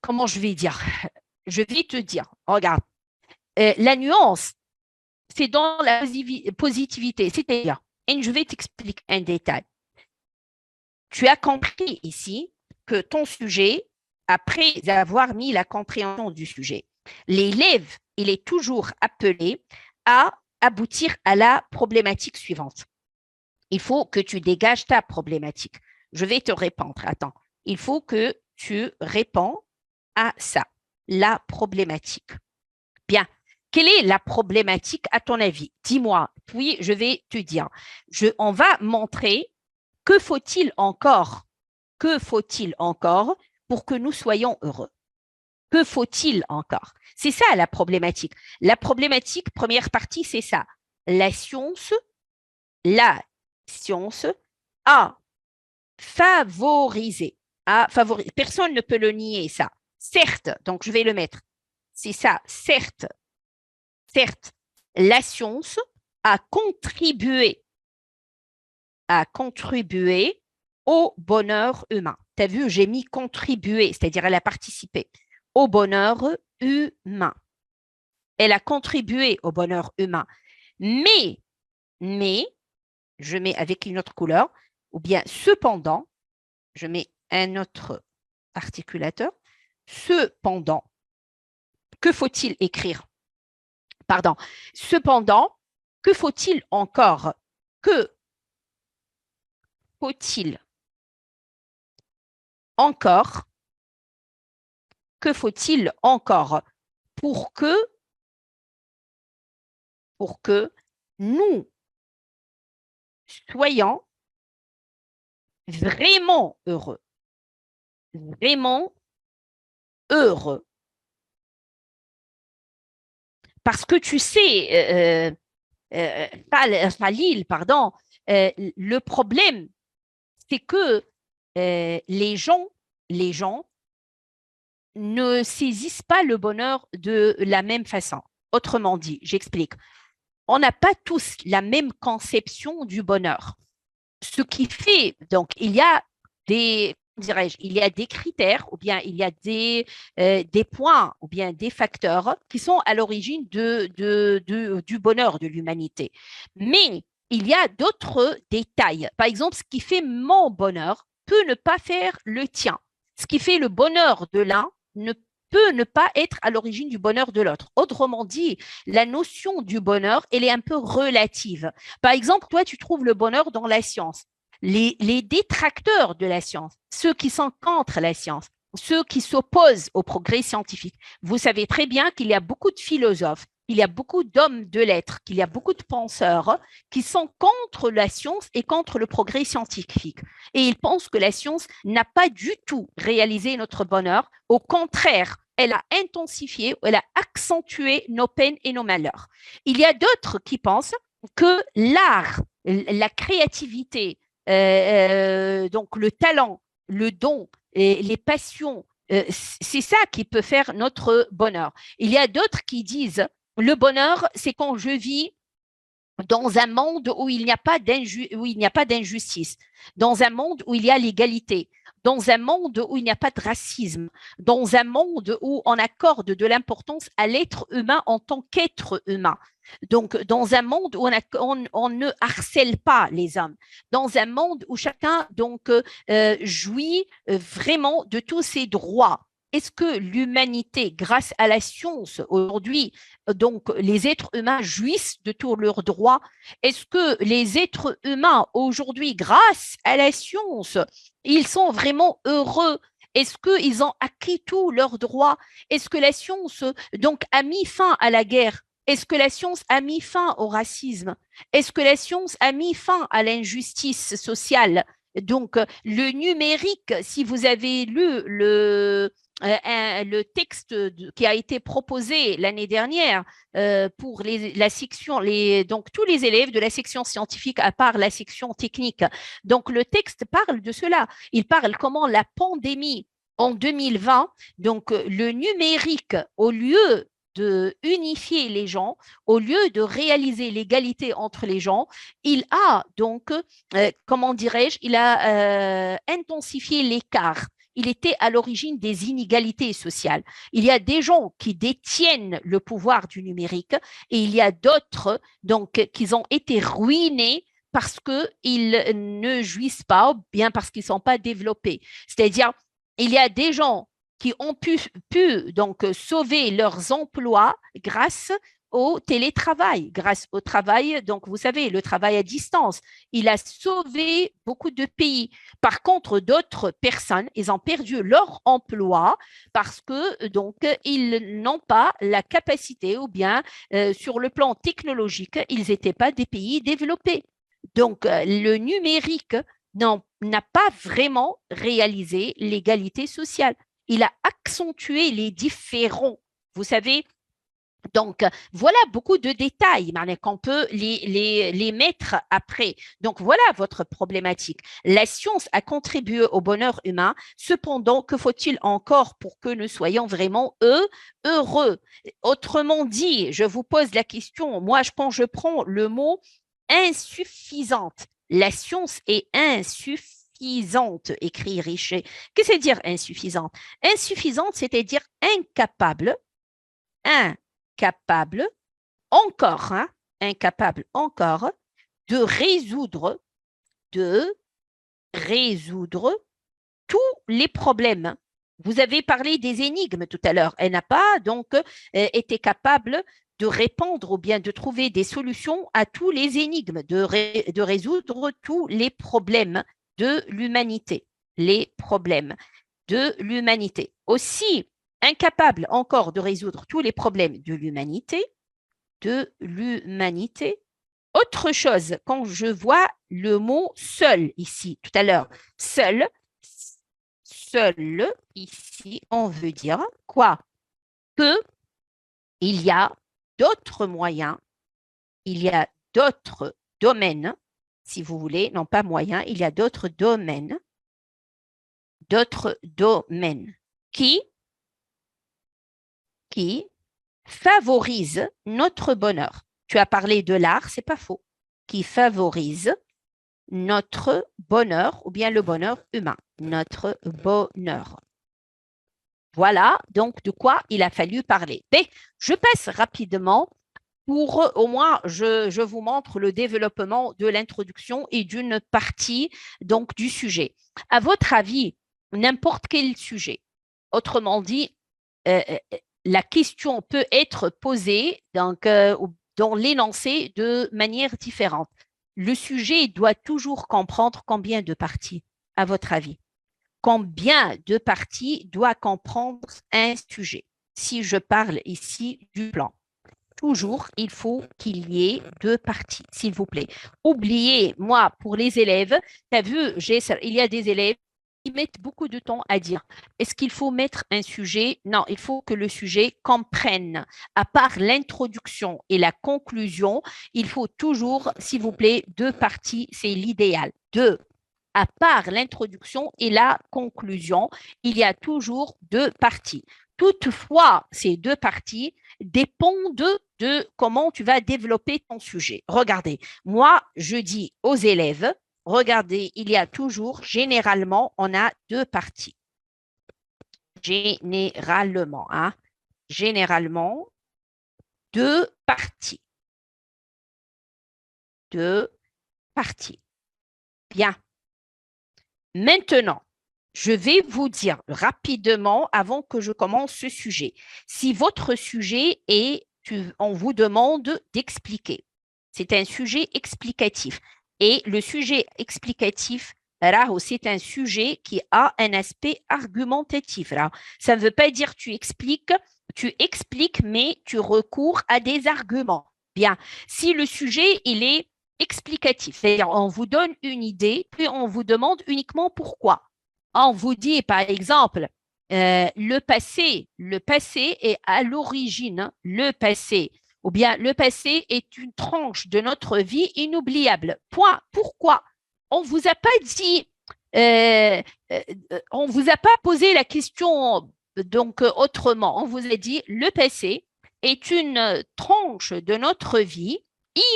Comment je vais dire? Je vais te dire, regarde, la nuance, c'est dans la positivité, c'est-à-dire, et je vais t'expliquer un détail. Tu as compris ici que ton sujet, après avoir mis la compréhension du sujet, l'élève, il est toujours appelé à aboutir à la problématique suivante. Il faut que tu dégages ta problématique. Je vais te répondre. Attends. Il faut que tu réponds à ça, la problématique. Bien. Quelle est la problématique à ton avis? Dis-moi, puis je vais te dire. On va montrer que faut-il encore pour que nous soyons heureux? Que faut-il encore? C'est ça la problématique. La problématique, première partie, c'est ça. La science a favorisé. Personne ne peut le nier, ça. Certes, donc je vais le mettre. C'est ça, certes, la science a contribué au bonheur humain. Tu as vu, j'ai mis contribuer, c'est-à-dire elle a participé au bonheur humain. Elle a contribué au bonheur humain. Mais, je mets avec une autre couleur, ou bien cependant, je mets un autre articulateur. Cependant, que faut-il écrire? Pardon. Cependant, que faut-il encore? Que faut-il encore? Que faut-il encore pour que nous soyons vraiment heureux? Vraiment heureux. Parce que tu sais, Khalil, pardon, le problème, c'est que les gens ne saisissent pas le bonheur de la même façon. Autrement dit, j'explique. On n'a pas tous la même conception du bonheur. Ce qui fait, donc, il y a des critères ou bien il y a des points ou bien des facteurs qui sont à l'origine du bonheur de l'humanité. Mais il y a d'autres détails. Par exemple, ce qui fait mon bonheur peut ne pas faire le tien. Ce qui fait le bonheur de l'un ne peut ne pas être à l'origine du bonheur de l'autre. Autrement dit, la notion du bonheur, elle est un peu relative. Par exemple, toi, tu trouves le bonheur dans la science. Les détracteurs de la science, ceux qui sont contre la science, ceux qui s'opposent au progrès scientifique, vous savez très bien qu'il y a beaucoup de philosophes, qu'il y a beaucoup d'hommes de lettres, qu'il y a beaucoup de penseurs qui sont contre la science et contre le progrès scientifique. Et ils pensent que la science n'a pas du tout réalisé notre bonheur. Au contraire, elle a intensifié, elle a accentué nos peines et nos malheurs. Il y a d'autres qui pensent que l'art, la créativité, donc le talent, le don, et les passions, c'est ça qui peut faire notre bonheur. Il y a d'autres qui disent le bonheur, c'est quand je vis dans un monde où il n'y a pas d'injustice, dans un monde où il y a l'égalité, dans un monde où il n'y a pas de racisme, dans un monde où on accorde de l'importance à l'être humain en tant qu'être humain. Donc, dans un monde où on ne harcèle pas les hommes, dans un monde où chacun jouit vraiment de tous ses droits. Est-ce que l'humanité, grâce à la science aujourd'hui, donc les êtres humains jouissent de tous leurs droits? Est-ce que les êtres humains aujourd'hui, grâce à la science, ils sont vraiment heureux? Est-ce qu'ils ont acquis tous leurs droits? Est-ce que la science donc a mis fin à la guerre? Est-ce que la science a mis fin au racisme? Est-ce que la science a mis fin à l'injustice sociale? Donc, le numérique, si vous avez lu le texte qui a été proposé l'année dernière pour la section, donc tous les élèves de la section scientifique à part la section technique. Donc, le texte parle de cela. Il parle comment la pandémie en 2020, donc le numérique, au lieu de unifier les gens, au lieu de réaliser l'égalité entre les gens, il a donc, comment dirais-je, il a intensifié l'écart. Il était à l'origine des inégalités sociales. Il y a des gens qui détiennent le pouvoir du numérique et il y a d'autres donc qui ont été ruinés parce qu'ils ne jouissent pas, ou bien parce qu'ils ne sont pas développés. C'est-à-dire, il y a des gens qui ont pu donc sauver leurs emplois grâce au télétravail, grâce au travail, donc vous savez, le travail à distance. Il a sauvé beaucoup de pays. Par contre, d'autres personnes, ils ont perdu leur emploi parce que donc ils n'ont pas la capacité ou bien sur le plan technologique, ils n'étaient pas des pays développés. Donc, le numérique n'a pas vraiment réalisé l'égalité sociale. Il a accentué les différends. Vous savez, donc, voilà beaucoup de détails qu'on peut les mettre après. Donc, voilà votre problématique. La science a contribué au bonheur humain. Cependant, que faut-il encore pour que nous soyons vraiment heureux? Autrement dit, je vous pose la question, moi, quand je prends le mot insuffisante, la science est insuffisante, écrit Richer. Qu'est-ce que c'est dire insuffisante? Insuffisante, c'est-à-dire incapable, incapable encore, hein, incapable encore de résoudre tous les problèmes. Vous avez parlé des énigmes tout à l'heure. Elle n'a pas donc été capable de répondre ou bien de trouver des solutions à tous les énigmes, de résoudre tous les problèmes de l'humanité. Les problèmes de l'humanité. Aussi, incapable encore de résoudre tous les problèmes de l'humanité, Autre chose, quand je vois le mot seul ici, tout à l'heure, seul, ici, on veut dire quoi? Que il y a d'autres moyens, il y a d'autres domaines, si vous voulez, non pas moyens, il y a d'autres domaines qui favorisent notre bonheur. Tu as parlé de l'art, c'est pas faux, qui favorise notre bonheur ou bien le bonheur humain, notre bonheur. Voilà donc de quoi il a fallu parler. Mais je passe rapidement pour au moins je vous montre le développement de l'introduction et d'une partie donc du sujet. À votre avis, n'importe quel sujet, autrement dit, la question peut être posée donc, dans l'énoncé de manière différente. Le sujet doit toujours comprendre combien de parties, à votre avis? Combien de parties doit comprendre un sujet? Si je parle ici du plan, toujours, il faut qu'il y ait deux parties, s'il vous plaît. Oubliez, moi, pour les élèves, tu as vu, il y a des élèves qui mettent beaucoup de temps à dire, est-ce qu'il faut mettre un sujet? Non, il faut que le sujet comprenne. À part l'introduction et la conclusion, il faut toujours, s'il vous plaît, deux parties, c'est l'idéal. Deux. À part l'introduction et la conclusion, il y a toujours deux parties. Toutefois, ces deux parties dépendent de comment tu vas développer ton sujet. Regardez, moi, je dis aux élèves, regardez, il y a toujours, généralement, on a deux parties. Généralement, hein, généralement, deux parties. Deux parties. Bien. Maintenant, je vais vous dire rapidement, avant que je commence ce sujet, si votre sujet est, on vous demande d'expliquer. C'est un sujet explicatif. Et le sujet explicatif, c'est un sujet qui a un aspect argumentatif. Ça ne veut pas dire tu expliques, mais tu recours à des arguments. Bien, si le sujet, il est explicatif, c'est-à-dire on vous donne une idée, puis on vous demande uniquement pourquoi. On vous dit, par exemple, le passé est à l'origine, le passé, ou bien le passé est une tranche de notre vie inoubliable. Point. Pourquoi? On vous a pas dit, on vous a pas posé la question donc autrement. On vous a dit, le passé est une tranche de notre vie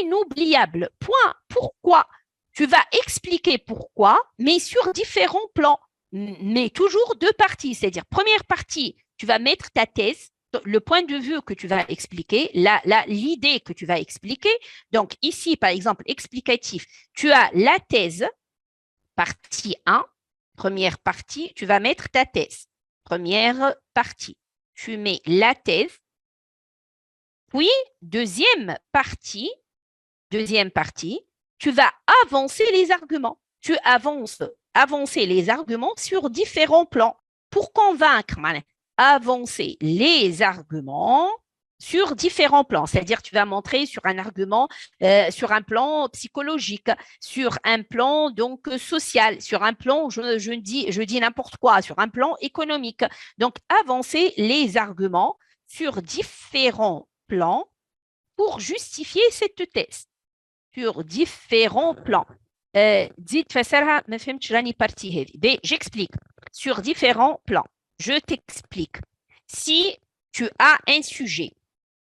inoubliable. Point. Pourquoi? Tu vas expliquer pourquoi, mais sur différents plans, mais toujours deux parties. C'est-à-dire, première partie, tu vas mettre ta thèse, le point de vue que tu vas expliquer, l'idée que tu vas expliquer. Donc, ici, par exemple, explicatif, tu as la thèse, partie 1, première partie, tu vas mettre ta thèse. Première partie, tu mets la thèse Puis, deuxième partie, tu vas avancer les arguments. Tu avancer les arguments sur différents plans pour convaincre, avancer les arguments sur différents plans. C'est-à-dire, tu vas montrer sur un argument, sur un plan psychologique, sur un plan donc social, sur un plan, je dis n'importe quoi, sur un plan économique. Donc, avancer les arguments sur différents plans pour justifier cette thèse, sur différents plans. J'explique. Sur différents plans. Je t'explique. Si tu as un sujet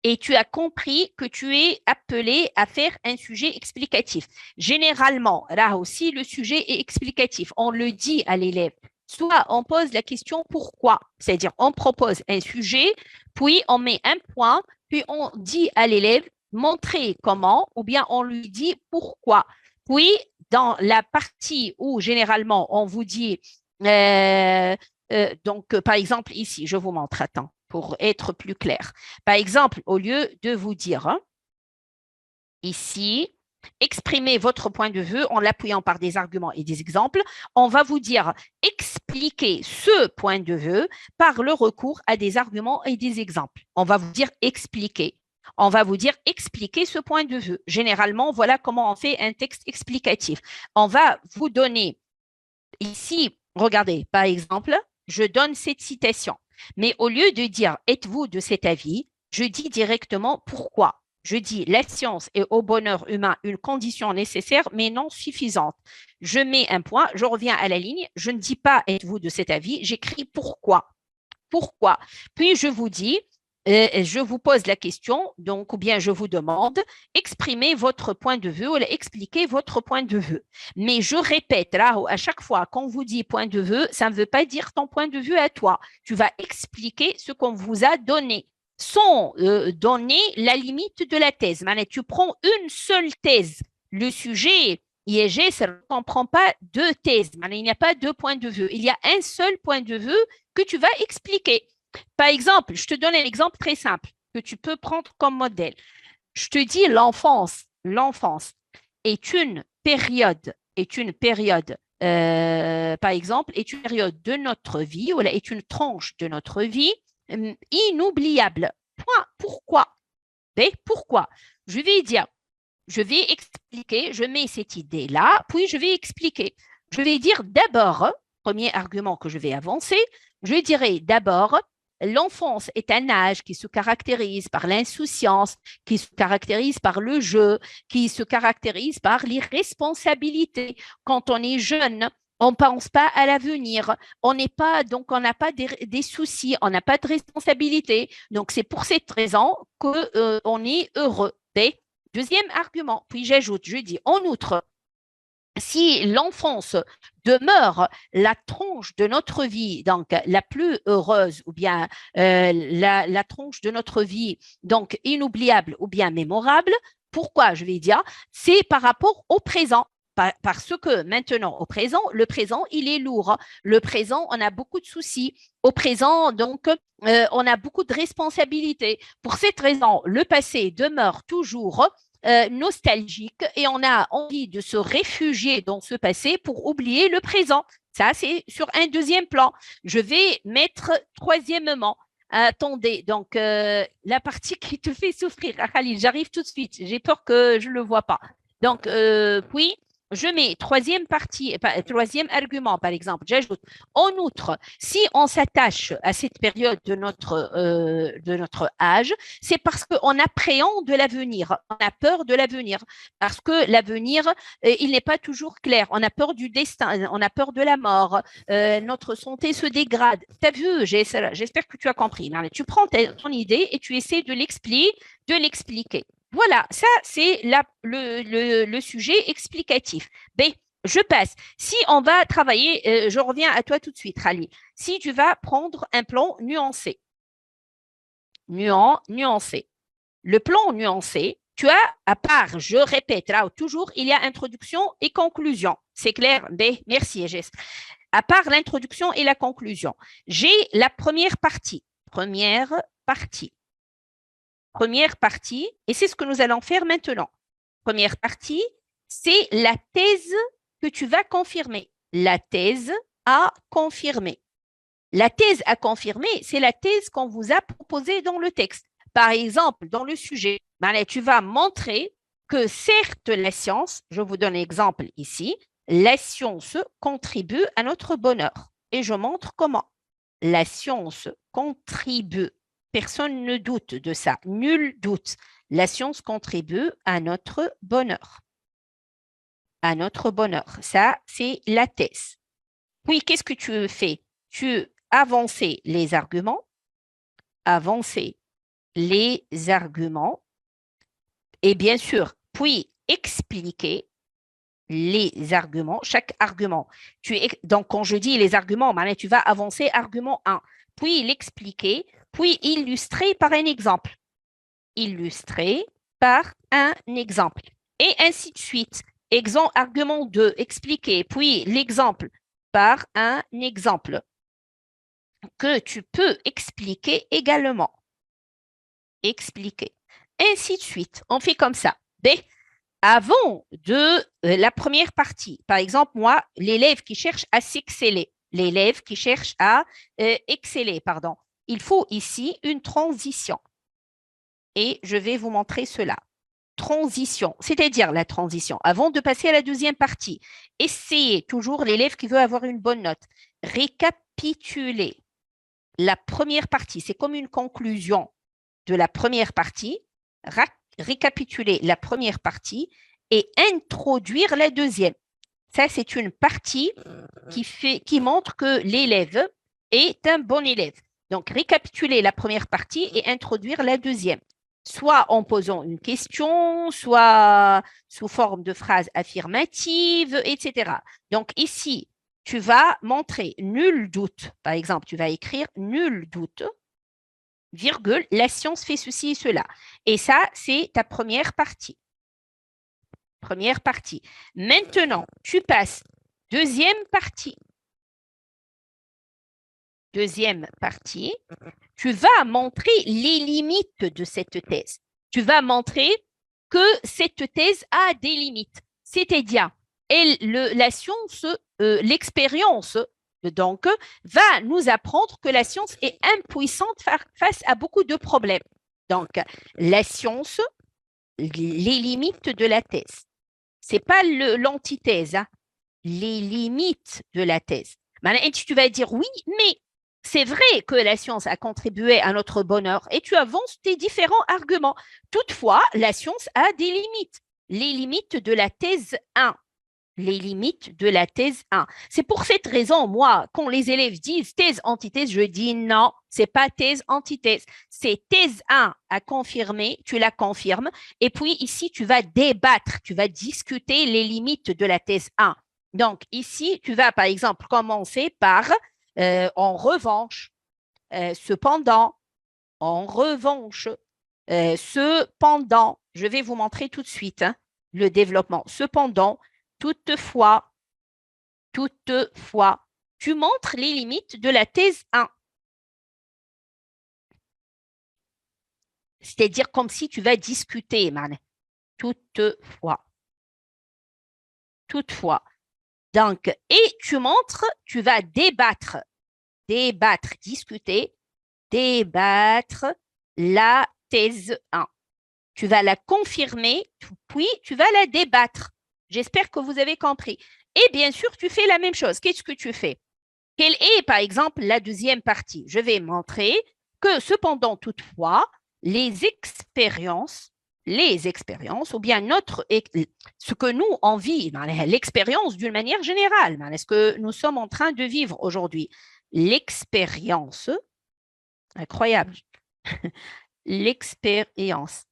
et tu as compris que tu es appelé à faire un sujet explicatif. Généralement, là aussi, le sujet est explicatif. On le dit à l'élève. Soit on pose la question pourquoi, c'est-à-dire on propose un sujet, puis on met un point, puis on dit à l'élève montrer comment, ou bien on lui dit pourquoi. Puis, dans la partie où généralement on vous dit, donc par exemple ici, je vous montre, attends, pour être plus clair. Par exemple, au lieu de vous dire ici, exprimez votre point de vue en l'appuyant par des arguments et des exemples, on va vous dire expliquer ce point de vue par le recours à des arguments et des exemples. On va vous dire expliquer. On va vous dire expliquer ce point de vue. Généralement, voilà comment on fait un texte explicatif. On va vous donner ici, regardez, par exemple, je donne cette citation. Mais au lieu de dire « êtes-vous de cet avis », je dis directement « pourquoi ». Je dis « la science est au bonheur humain une condition nécessaire mais non suffisante ». Je mets un point, je reviens à la ligne, je ne dis pas « êtes-vous de cet avis », j'écris « pourquoi ». Pourquoi? Puis je vous dis, je vous pose la question, donc, ou bien je vous demande, exprimez votre point de vue ou expliquez votre point de vue. Mais je répète, là, à chaque fois qu'on vous dit point de vue, ça ne veut pas dire ton point de vue à toi. Tu vas expliquer ce qu'on vous a donné, sans donner la limite de la thèse. Tu prends une seule thèse. Le sujet IEG, ça ne comprend pas deux thèses. Il n'y a pas deux points de vue. Il y a un seul point de vue que tu vas expliquer. Par exemple, je te donne un exemple très simple que tu peux prendre comme modèle. Je te dis l'enfance est une période, par exemple, est une période de notre vie, ou est une tranche de notre vie inoubliable. Point. Pourquoi? Pourquoi? Je vais expliquer, je mets cette idée-là, puis je vais expliquer. Je vais dire d'abord, premier argument que je vais avancer, je dirais d'abord, l'enfance est un âge qui se caractérise par l'insouciance, qui se caractérise par le jeu, qui se caractérise par l'irresponsabilité. Quand on est jeune, on ne pense pas à l'avenir, on n'a pas des soucis, on n'a pas de responsabilité. Donc, c'est pour cette raison qu'on est heureux. Deuxième argument, puis j'ajoute, je dis en outre, si l'enfance demeure la tranche de notre vie, donc la plus heureuse ou bien la tranche de notre vie, donc inoubliable ou bien mémorable, pourquoi je vais dire, c'est par rapport au présent. Parce que maintenant, au présent, le présent, il est lourd. Le présent, on a beaucoup de soucis. Au présent, donc, on a beaucoup de responsabilités. Pour cette raison, le passé demeure toujours nostalgique et on a envie de se réfugier dans ce passé pour oublier le présent. Ça, c'est sur un deuxième plan. Je vais mettre troisièmement. Attendez, donc la partie qui te fait souffrir, Khalil, j'arrive tout de suite. J'ai peur que je ne le vois pas. Donc, puis, je mets troisième argument, par exemple, j'ajoute, en outre, si on s'attache à cette période de notre âge, c'est parce qu'on appréhende l'avenir, on a peur de l'avenir, parce que l'avenir, il n'est pas toujours clair, on a peur du destin, on a peur de la mort, notre santé se dégrade. Tu as vu, j'espère que tu as compris. Tu prends ton idée et tu essaies de l'expliquer. Voilà, ça, c'est le sujet explicatif. B, je passe. Si on va travailler, je reviens à toi tout de suite, Rally. Si tu vas prendre un plan nuancé, nuancé. Le plan nuancé, tu as, à part, je répète, là, toujours, il y a introduction et conclusion. C'est clair? B, merci, Jess. À part l'introduction et la conclusion, j'ai la première partie. Première partie, et c'est ce que nous allons faire maintenant. Première partie, c'est la thèse que tu vas confirmer. La thèse à confirmer. La thèse à confirmer, c'est la thèse qu'on vous a proposée dans le texte. Par exemple, dans le sujet, tu vas montrer que certes, la science, je vous donne un exemple ici, la science contribue à notre bonheur. Et je montre comment. La science contribue. Personne ne doute de ça. Nul doute. La science contribue à notre bonheur. À notre bonheur. Ça, c'est la thèse. Puis, qu'est-ce que tu fais? Tu avances les arguments, avancer les arguments, et bien sûr, puis expliquer les arguments, chaque argument. Donc, quand je dis les arguments, tu vas avancer argument 1, puis l'expliquer, puis illustrer par un exemple. Illustrer par un exemple. Et ainsi de suite. Argument 2, expliquer, puis l'exemple par un exemple que tu peux expliquer également. Expliquer. Ainsi de suite. On fait comme ça. B. Avant de la première partie, par exemple, moi, l'élève qui cherche à s'exceller, l'élève qui cherche à exceller, pardon, il faut ici une transition. Et je vais vous montrer cela. Transition, c'est-à-dire la transition. Avant de passer à la deuxième partie, essayez toujours l'élève qui veut avoir une bonne note. Récapituler la première partie, c'est comme une conclusion de la première partie, récapituler la première partie et introduire la deuxième. Ça, c'est une partie qui montre que l'élève est un bon élève. Donc, récapituler la première partie et introduire la deuxième, soit en posant une question, soit sous forme de phrase affirmative, etc. Donc, ici, tu vas montrer nul doute. Par exemple, tu vas écrire nul doute, virgule, la science fait ceci et cela. Et ça, c'est ta première partie. Première partie. Maintenant, tu passes deuxième partie. Deuxième partie, tu vas montrer les limites de cette thèse. Tu vas montrer que cette thèse a des limites. C'est-à-dire, la science, l'expérience, donc, va nous apprendre que la science est impuissante face à beaucoup de problèmes. Donc, la science, les limites de la thèse. Ce n'est pas l'antithèse, hein, les limites de la thèse. Maintenant, tu vas dire oui, mais c'est vrai que la science a contribué à notre bonheur et tu avances tes différents arguments. Toutefois, la science a des limites. Les limites de la thèse 1. Les limites de la thèse 1. C'est pour cette raison, moi, quand les élèves disent thèse, antithèse, je dis non, c'est pas thèse, antithèse. C'est thèse 1 à confirmer, tu la confirmes. Et puis ici, tu vas débattre, tu vas discuter les limites de la thèse 1. Donc ici, tu vas par exemple commencer par en revanche, cependant, en revanche, cependant, je vais vous montrer tout de suite hein, le développement. Cependant, toutefois, tu montres les limites de la thèse 1. C'est-à-dire comme si tu vas discuter, man. Toutefois. Toutefois. Donc, et tu montres, tu vas débattre, discuter, débattre la thèse 1. Tu vas la confirmer, puis tu vas la débattre. J'espère que vous avez compris. Et bien sûr, tu fais la même chose. Qu'est-ce que tu fais? Quelle est, par exemple, la deuxième partie? Je vais montrer que, cependant, toutefois, les expériences, ou bien ce que nous, on vit, l'expérience d'une manière générale, ce que nous sommes en train de vivre aujourd'hui, l'expérience, incroyable, l'expérience.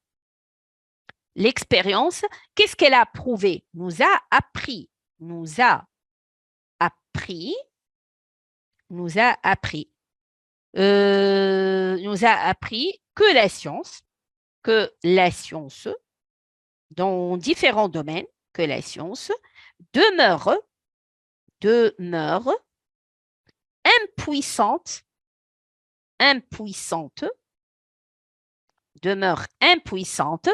L'expérience, qu'est-ce qu'elle a prouvé? Nous a appris que la science, dans différents domaines, que la science demeure impuissante demeure impuissante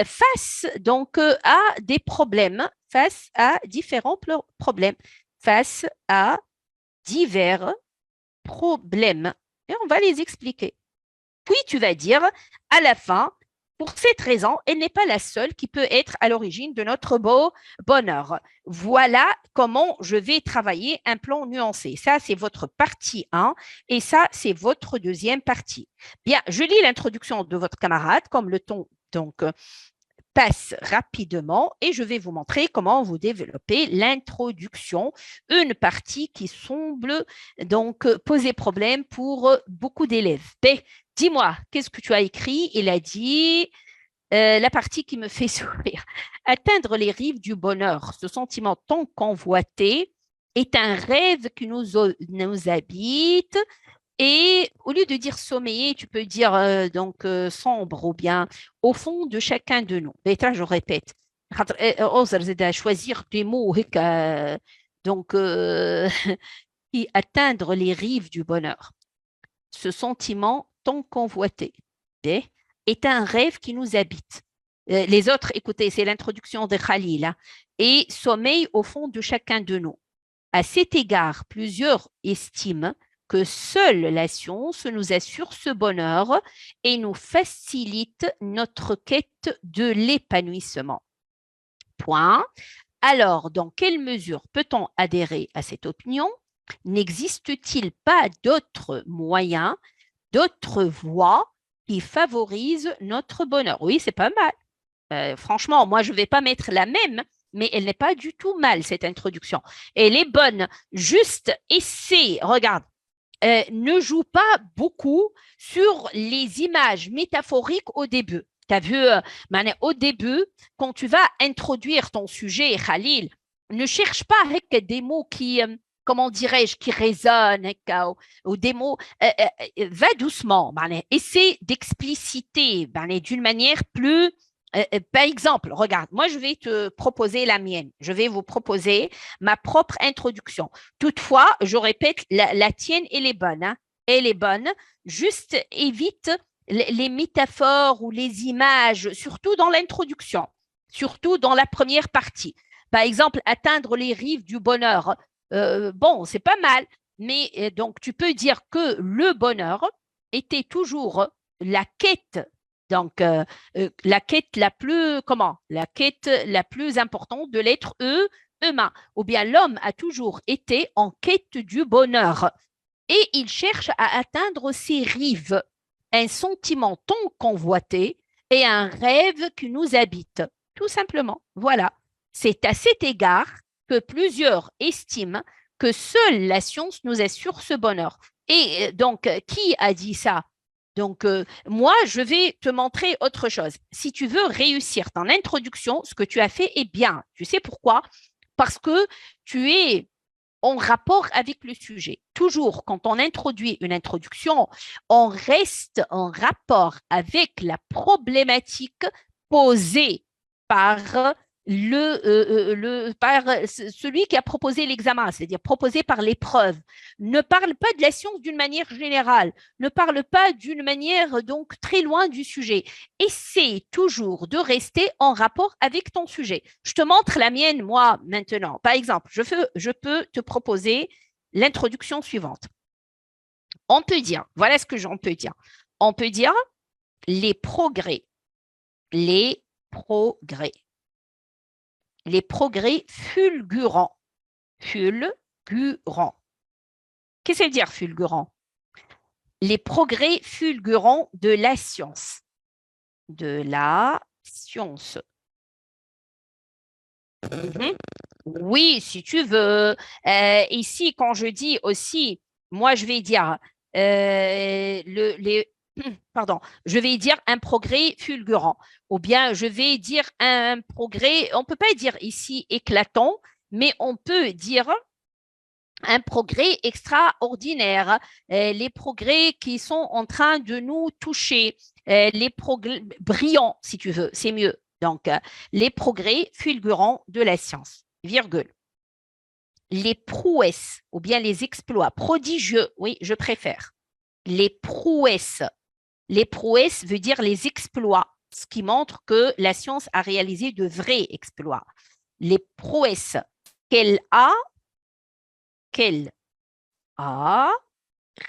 face donc à des problèmes, face à différents problèmes, face à divers problèmes. Et on va les expliquer. Puis tu vas dire à la fin, pour cette raison, elle n'est pas la seule qui peut être à l'origine de notre beau bonheur. Voilà comment je vais travailler un plan nuancé. Ça, c'est votre partie 1 et ça, c'est votre deuxième partie. Bien, je lis l'introduction de votre camarade comme le ton donc passe rapidement et je vais vous montrer comment vous développez l'introduction, une partie qui semble donc poser problème pour beaucoup d'élèves. Dis-moi, qu'est-ce que tu as écrit? Il a dit la partie qui me fait sourire. Atteindre les rives du bonheur, ce sentiment tant convoité, est un rêve qui nous habite. Et au lieu de dire sommeiller, tu peux dire donc sombre ou bien au fond de chacun de nous. Et là, je répète. Choisir des mots donc qui atteindre les rives du bonheur. Ce sentiment tant convoité est un rêve qui nous habite. Les autres, écoutez, c'est l'introduction de Khalil, hein, et sommeil au fond de chacun de nous. À cet égard, plusieurs estiment que seule la science nous assure ce bonheur et nous facilite notre quête de l'épanouissement. Point. Alors, dans quelle mesure peut-on adhérer à cette opinion? N'existe-t-il pas d'autres moyens, d'autres voies qui favorisent notre bonheur? Oui, c'est pas mal. Franchement, moi, je ne vais pas mettre la même, mais elle n'est pas du tout mal, cette introduction. Elle est bonne. Juste essaie, regarde, ne joue pas beaucoup sur les images métaphoriques au début. Tu as vu, au début, quand tu vas introduire ton sujet, Khalil, ne cherche pas avec des mots qui, comment dirais-je, qui résonnent ou des mots. Va doucement. Essaie d'expliciter d'une manière plus. Par exemple, regarde, moi je vais te proposer la mienne. Je vais vous proposer ma propre introduction. Toutefois, je répète, la tienne, elle est bonne. Hein? Elle est bonne. Juste évite les métaphores ou les images, surtout dans l'introduction, surtout dans la première partie. Par exemple, atteindre les rives du bonheur. Bon, c'est pas mal, mais donc tu peux dire que le bonheur était toujours la quête. Donc, la quête la plus, comment? La quête la plus importante de l'être humain. Ou bien l'homme a toujours été en quête du bonheur et il cherche à atteindre ses rives, un sentiment tant convoité et un rêve qui nous habite. Tout simplement. Voilà. C'est à cet égard que plusieurs estiment que seule la science nous assure ce bonheur. Et donc, qui a dit ça? Donc, moi, je vais te montrer autre chose. Si tu veux réussir ton introduction, ce que tu as fait est bien. Tu sais pourquoi? Parce que tu es en rapport avec le sujet. Toujours, quand on introduit une introduction, on reste en rapport avec la problématique posée par par celui qui a proposé l'examen, c'est-à-dire proposé par l'épreuve. Ne parle pas de la science d'une manière générale, ne parle pas d'une manière donc très loin du sujet. Essaie toujours de rester en rapport avec ton sujet. Je te montre la mienne, moi, maintenant. Par exemple, je peux te proposer l'introduction suivante. On peut dire, voilà ce que j'en peux dire. On peut dire les progrès. Les progrès. Les progrès fulgurants. Fulgurants. Qu'est-ce que ça veut dire fulgurant? Les progrès fulgurants de la science. De la science. Oui, si tu veux. Ici, quand je dis aussi, moi, je vais dire pardon, je vais dire un progrès fulgurant, ou bien je vais dire un progrès, on ne peut pas dire ici éclatant, mais on peut dire un progrès extraordinaire, les progrès qui sont en train de nous toucher, les progrès brillants, si tu veux, c'est mieux. Donc, les progrès fulgurants de la science, virgule. Les prouesses ou bien les exploits prodigieux, oui, je préfère. Les prouesses Les prouesses veut dire les exploits, ce qui montre que la science a réalisé de vrais exploits. Les prouesses qu'elle a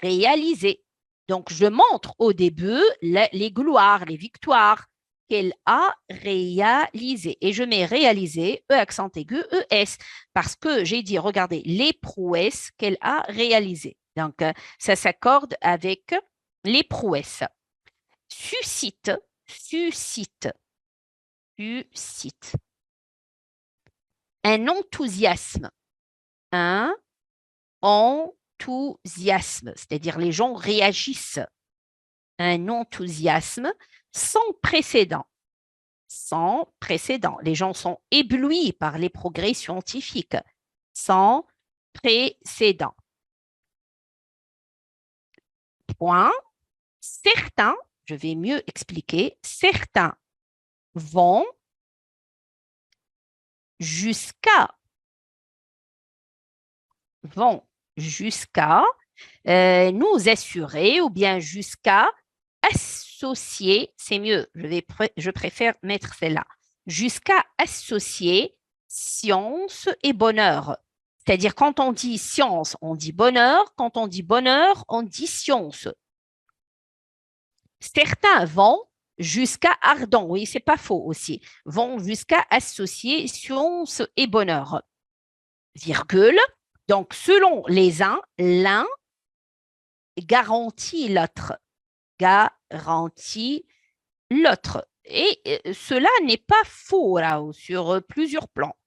réalisées. Donc, je montre au début les gloires, les victoires qu'elle a réalisées. Et je mets réalisé, E accent aigu, ES, parce que j'ai dit, regardez, les prouesses qu'elle a réalisées. Donc, ça s'accorde avec les prouesses. Suscite. Un enthousiasme. Un enthousiasme, c'est-à-dire les gens réagissent. Un enthousiasme sans précédent. Sans précédent. Les gens sont éblouis par les progrès scientifiques. Sans précédent. Point. Certains, je vais mieux expliquer, certains vont jusqu'à nous assurer ou bien jusqu'à associer, c'est mieux, je préfère mettre celle-là, jusqu'à associer science et bonheur. C'est-à-dire quand on dit science, on dit bonheur, quand on dit bonheur, on dit science. Certains vont jusqu'à ardent, oui, c'est pas faux aussi, vont jusqu'à associer science et bonheur. Virgule. Donc, selon les uns, l'un garantit l'autre. Garantit l'autre. Et cela n'est pas faux là, sur plusieurs plans.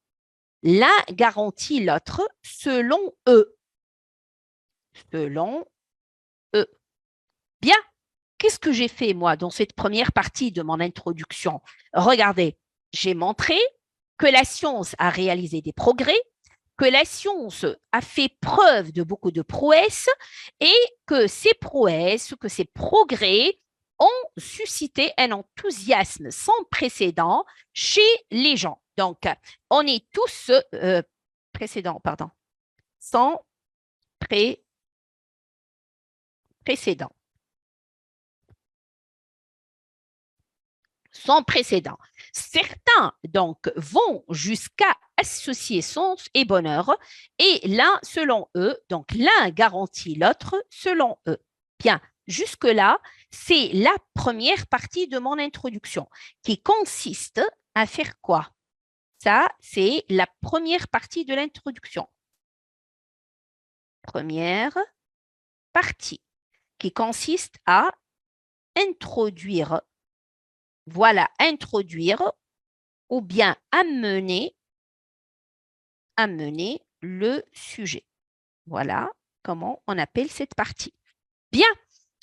L'un garantit l'autre selon eux. Selon eux. Bien. Qu'est-ce que j'ai fait, moi, dans cette première partie de mon introduction? Regardez, j'ai montré que la science a réalisé des progrès, que la science a fait preuve de beaucoup de prouesses et que ces prouesses, que ces progrès ont suscité un enthousiasme sans précédent chez les gens. Donc, on est tous sans précédent. Sans précédent. Certains, donc, vont jusqu'à associer sens et bonheur, et l'un selon eux, donc l'un garantit l'autre selon eux. Bien, jusque-là, c'est la première partie de mon introduction, qui consiste à faire quoi? Ça, c'est la première partie de l'introduction. Première partie, qui consiste à introduire. Voilà, introduire ou bien amener le sujet. Voilà comment on appelle cette partie. Bien,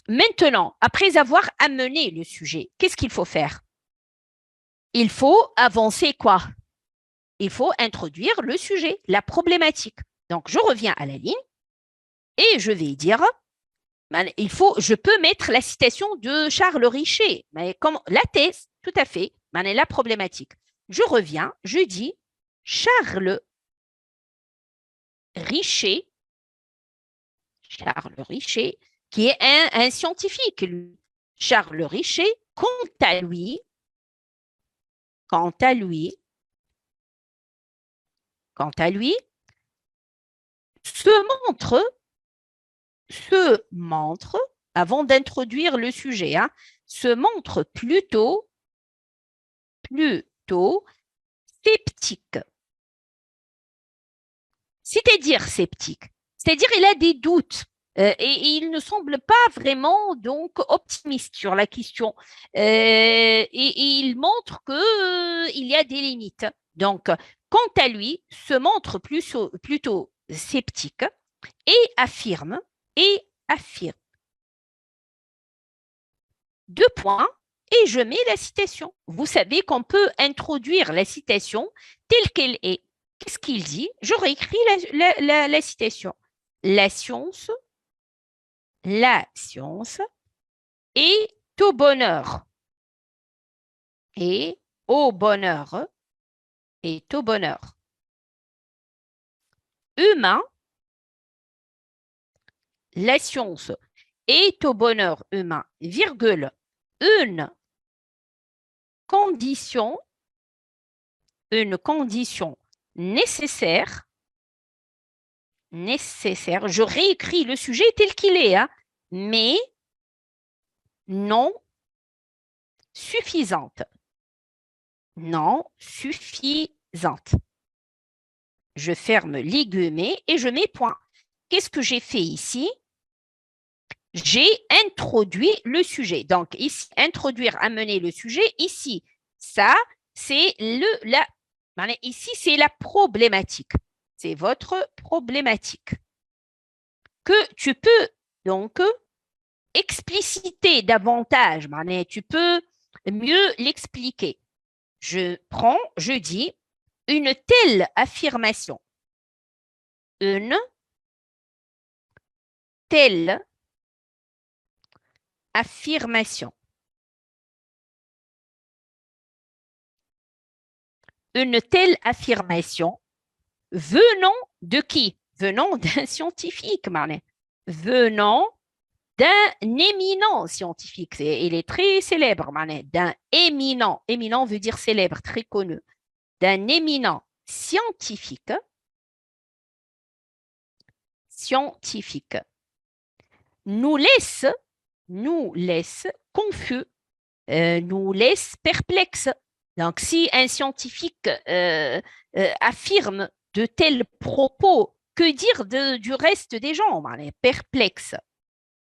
maintenant, après avoir amené le sujet, qu'est-ce qu'il faut faire? Il faut avancer quoi? Il faut introduire le sujet, la problématique. Donc, je reviens à la ligne et je vais dire, je peux mettre la citation de Charles Richer, mais comme la thèse, tout à fait, la problématique. Je reviens, je dis Charles Richer, qui est un scientifique. Charles Richer, quant à lui, se montre, avant d'introduire le sujet, se montre plutôt sceptique. C'est-à-dire sceptique, c'est-à-dire il a des doutes et il ne semble pas vraiment donc optimiste sur la question et il montre qu'il y a des limites. Donc, quant à lui, se montre plutôt sceptique et affirme. Deux points, et je mets la citation. Vous savez qu'on peut introduire la citation telle qu'elle est. Qu'est-ce qu'il dit? Je réécris la citation. La science est au bonheur. Est au bonheur. Humain. La science est au bonheur humain, virgule, une condition nécessaire, je réécris le sujet tel qu'il est, hein, mais non suffisante. Non suffisante. Je ferme les guillemets et je mets point. Qu'est-ce que j'ai fait ici? J'ai introduit le sujet. Donc, ici, introduire, amener le sujet. Ici, ça, c'est ici, c'est la problématique. C'est votre problématique que tu peux donc expliciter davantage. Tu peux mieux l'expliquer. Je dis une telle affirmation. Une telle affirmation. Une telle affirmation venant de qui? Venant d'un scientifique, venant d'un éminent scientifique. Il est très célèbre, d'un éminent. Éminent veut dire célèbre, très connu. D'un éminent scientifique. Nous laisse confus, nous laisse perplexes. Donc, si un scientifique affirme de tels propos, que dire du reste des gens? Perplexe.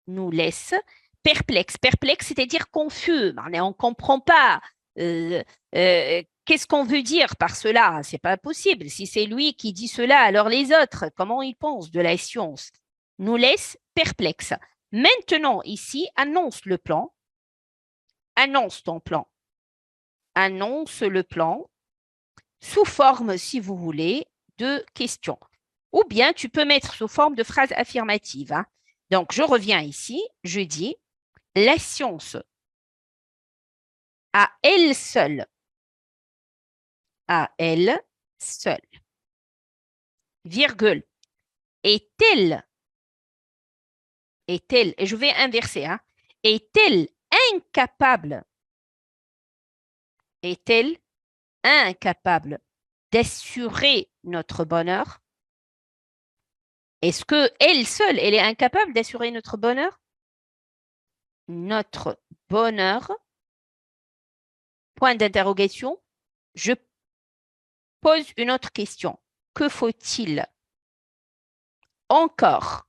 Nous laisse perplexe. Perplexe, c'est-à-dire confus. On ne comprend pas. Qu'est-ce qu'on veut dire par cela? C'est pas possible. Si c'est lui qui dit cela, alors les autres, comment ils pensent de la science? Nous laisse perplexe. Maintenant, ici, annonce le plan. Annonce ton plan. Annonce le plan sous forme, si vous voulez, de questions. Ou bien, tu peux mettre sous forme de phrase affirmative. Hein. Donc, je reviens ici, je dis, la science à elle seule, virgule, est-elle, et je vais inverser, hein, est-elle incapable d'assurer notre bonheur? Est-ce qu'elle seule, elle est incapable d'assurer notre bonheur? Notre bonheur, point d'interrogation, je pose une autre question. Que faut-il encore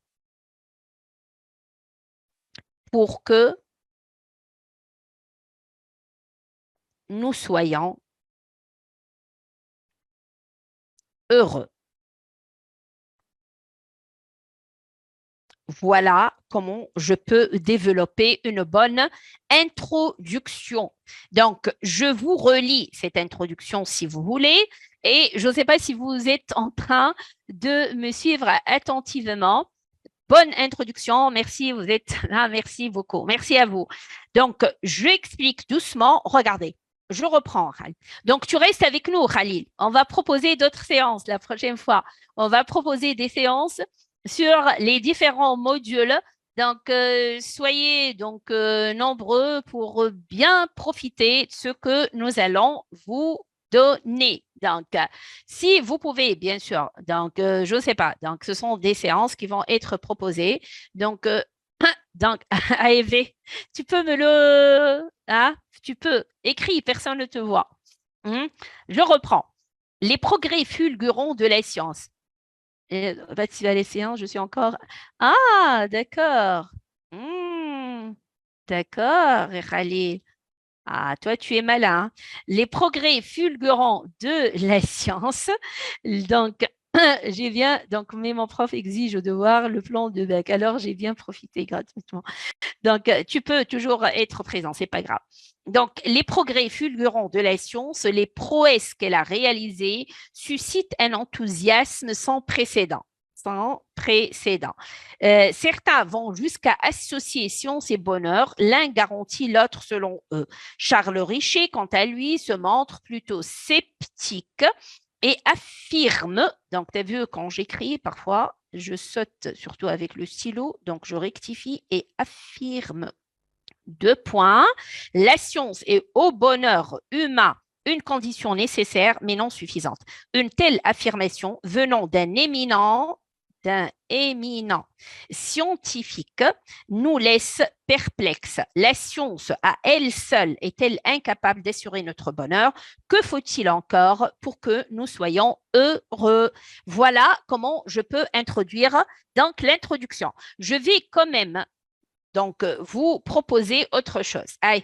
pour que nous soyons heureux? Voilà comment je peux développer une bonne introduction. Donc, je vous relis cette introduction si vous voulez. Et je ne sais pas si vous êtes en train de me suivre attentivement. Bonne introduction. Merci, vous êtes là. Merci beaucoup. Merci à vous. Donc, je explique doucement. Regardez, je reprends, Khalil. Donc, tu restes avec nous, Khalil. On va proposer d'autres séances la prochaine fois. On va proposer des séances sur les différents modules. Donc, soyez donc nombreux pour bien profiter de ce que nous allons vous donner. Donc, si vous pouvez, bien sûr, donc, je ne sais pas, donc, ce sont des séances qui vont être proposées. Donc, AEV, tu peux me le... Hein? Tu peux, écris, personne ne te voit. Je reprends. Les progrès fulgurants de la science. Tu vas les séances, je suis encore... Ah, d'accord. D'accord, Khalil. Ah, toi, tu es malin. Les progrès fulgurants de la science. Donc, j'ai bien, donc, mais mon prof exige de voir le plan de bac. Alors, j'ai bien profité gratuitement. Donc, tu peux toujours être présent, c'est pas grave. Donc, les progrès fulgurants de la science, les prouesses qu'elle a réalisées, suscitent un enthousiasme sans précédent. Certains vont jusqu'à associer science et bonheur, l'un garantit l'autre selon eux. Charles Richer, quant à lui, se montre plutôt sceptique et affirme, donc tu as vu quand j'écris parfois, je saute surtout avec le stylo, donc je rectifie et affirme. Deux points. La science est au bonheur humain une condition nécessaire mais non suffisante. Une telle affirmation venant d'un éminent scientifique nous laisse perplexes. La science à elle seule est-elle incapable d'assurer notre bonheur? Que faut-il encore pour que nous soyons heureux? Voilà comment je peux introduire donc l'introduction. Je vais quand même donc vous proposer autre chose. Allez.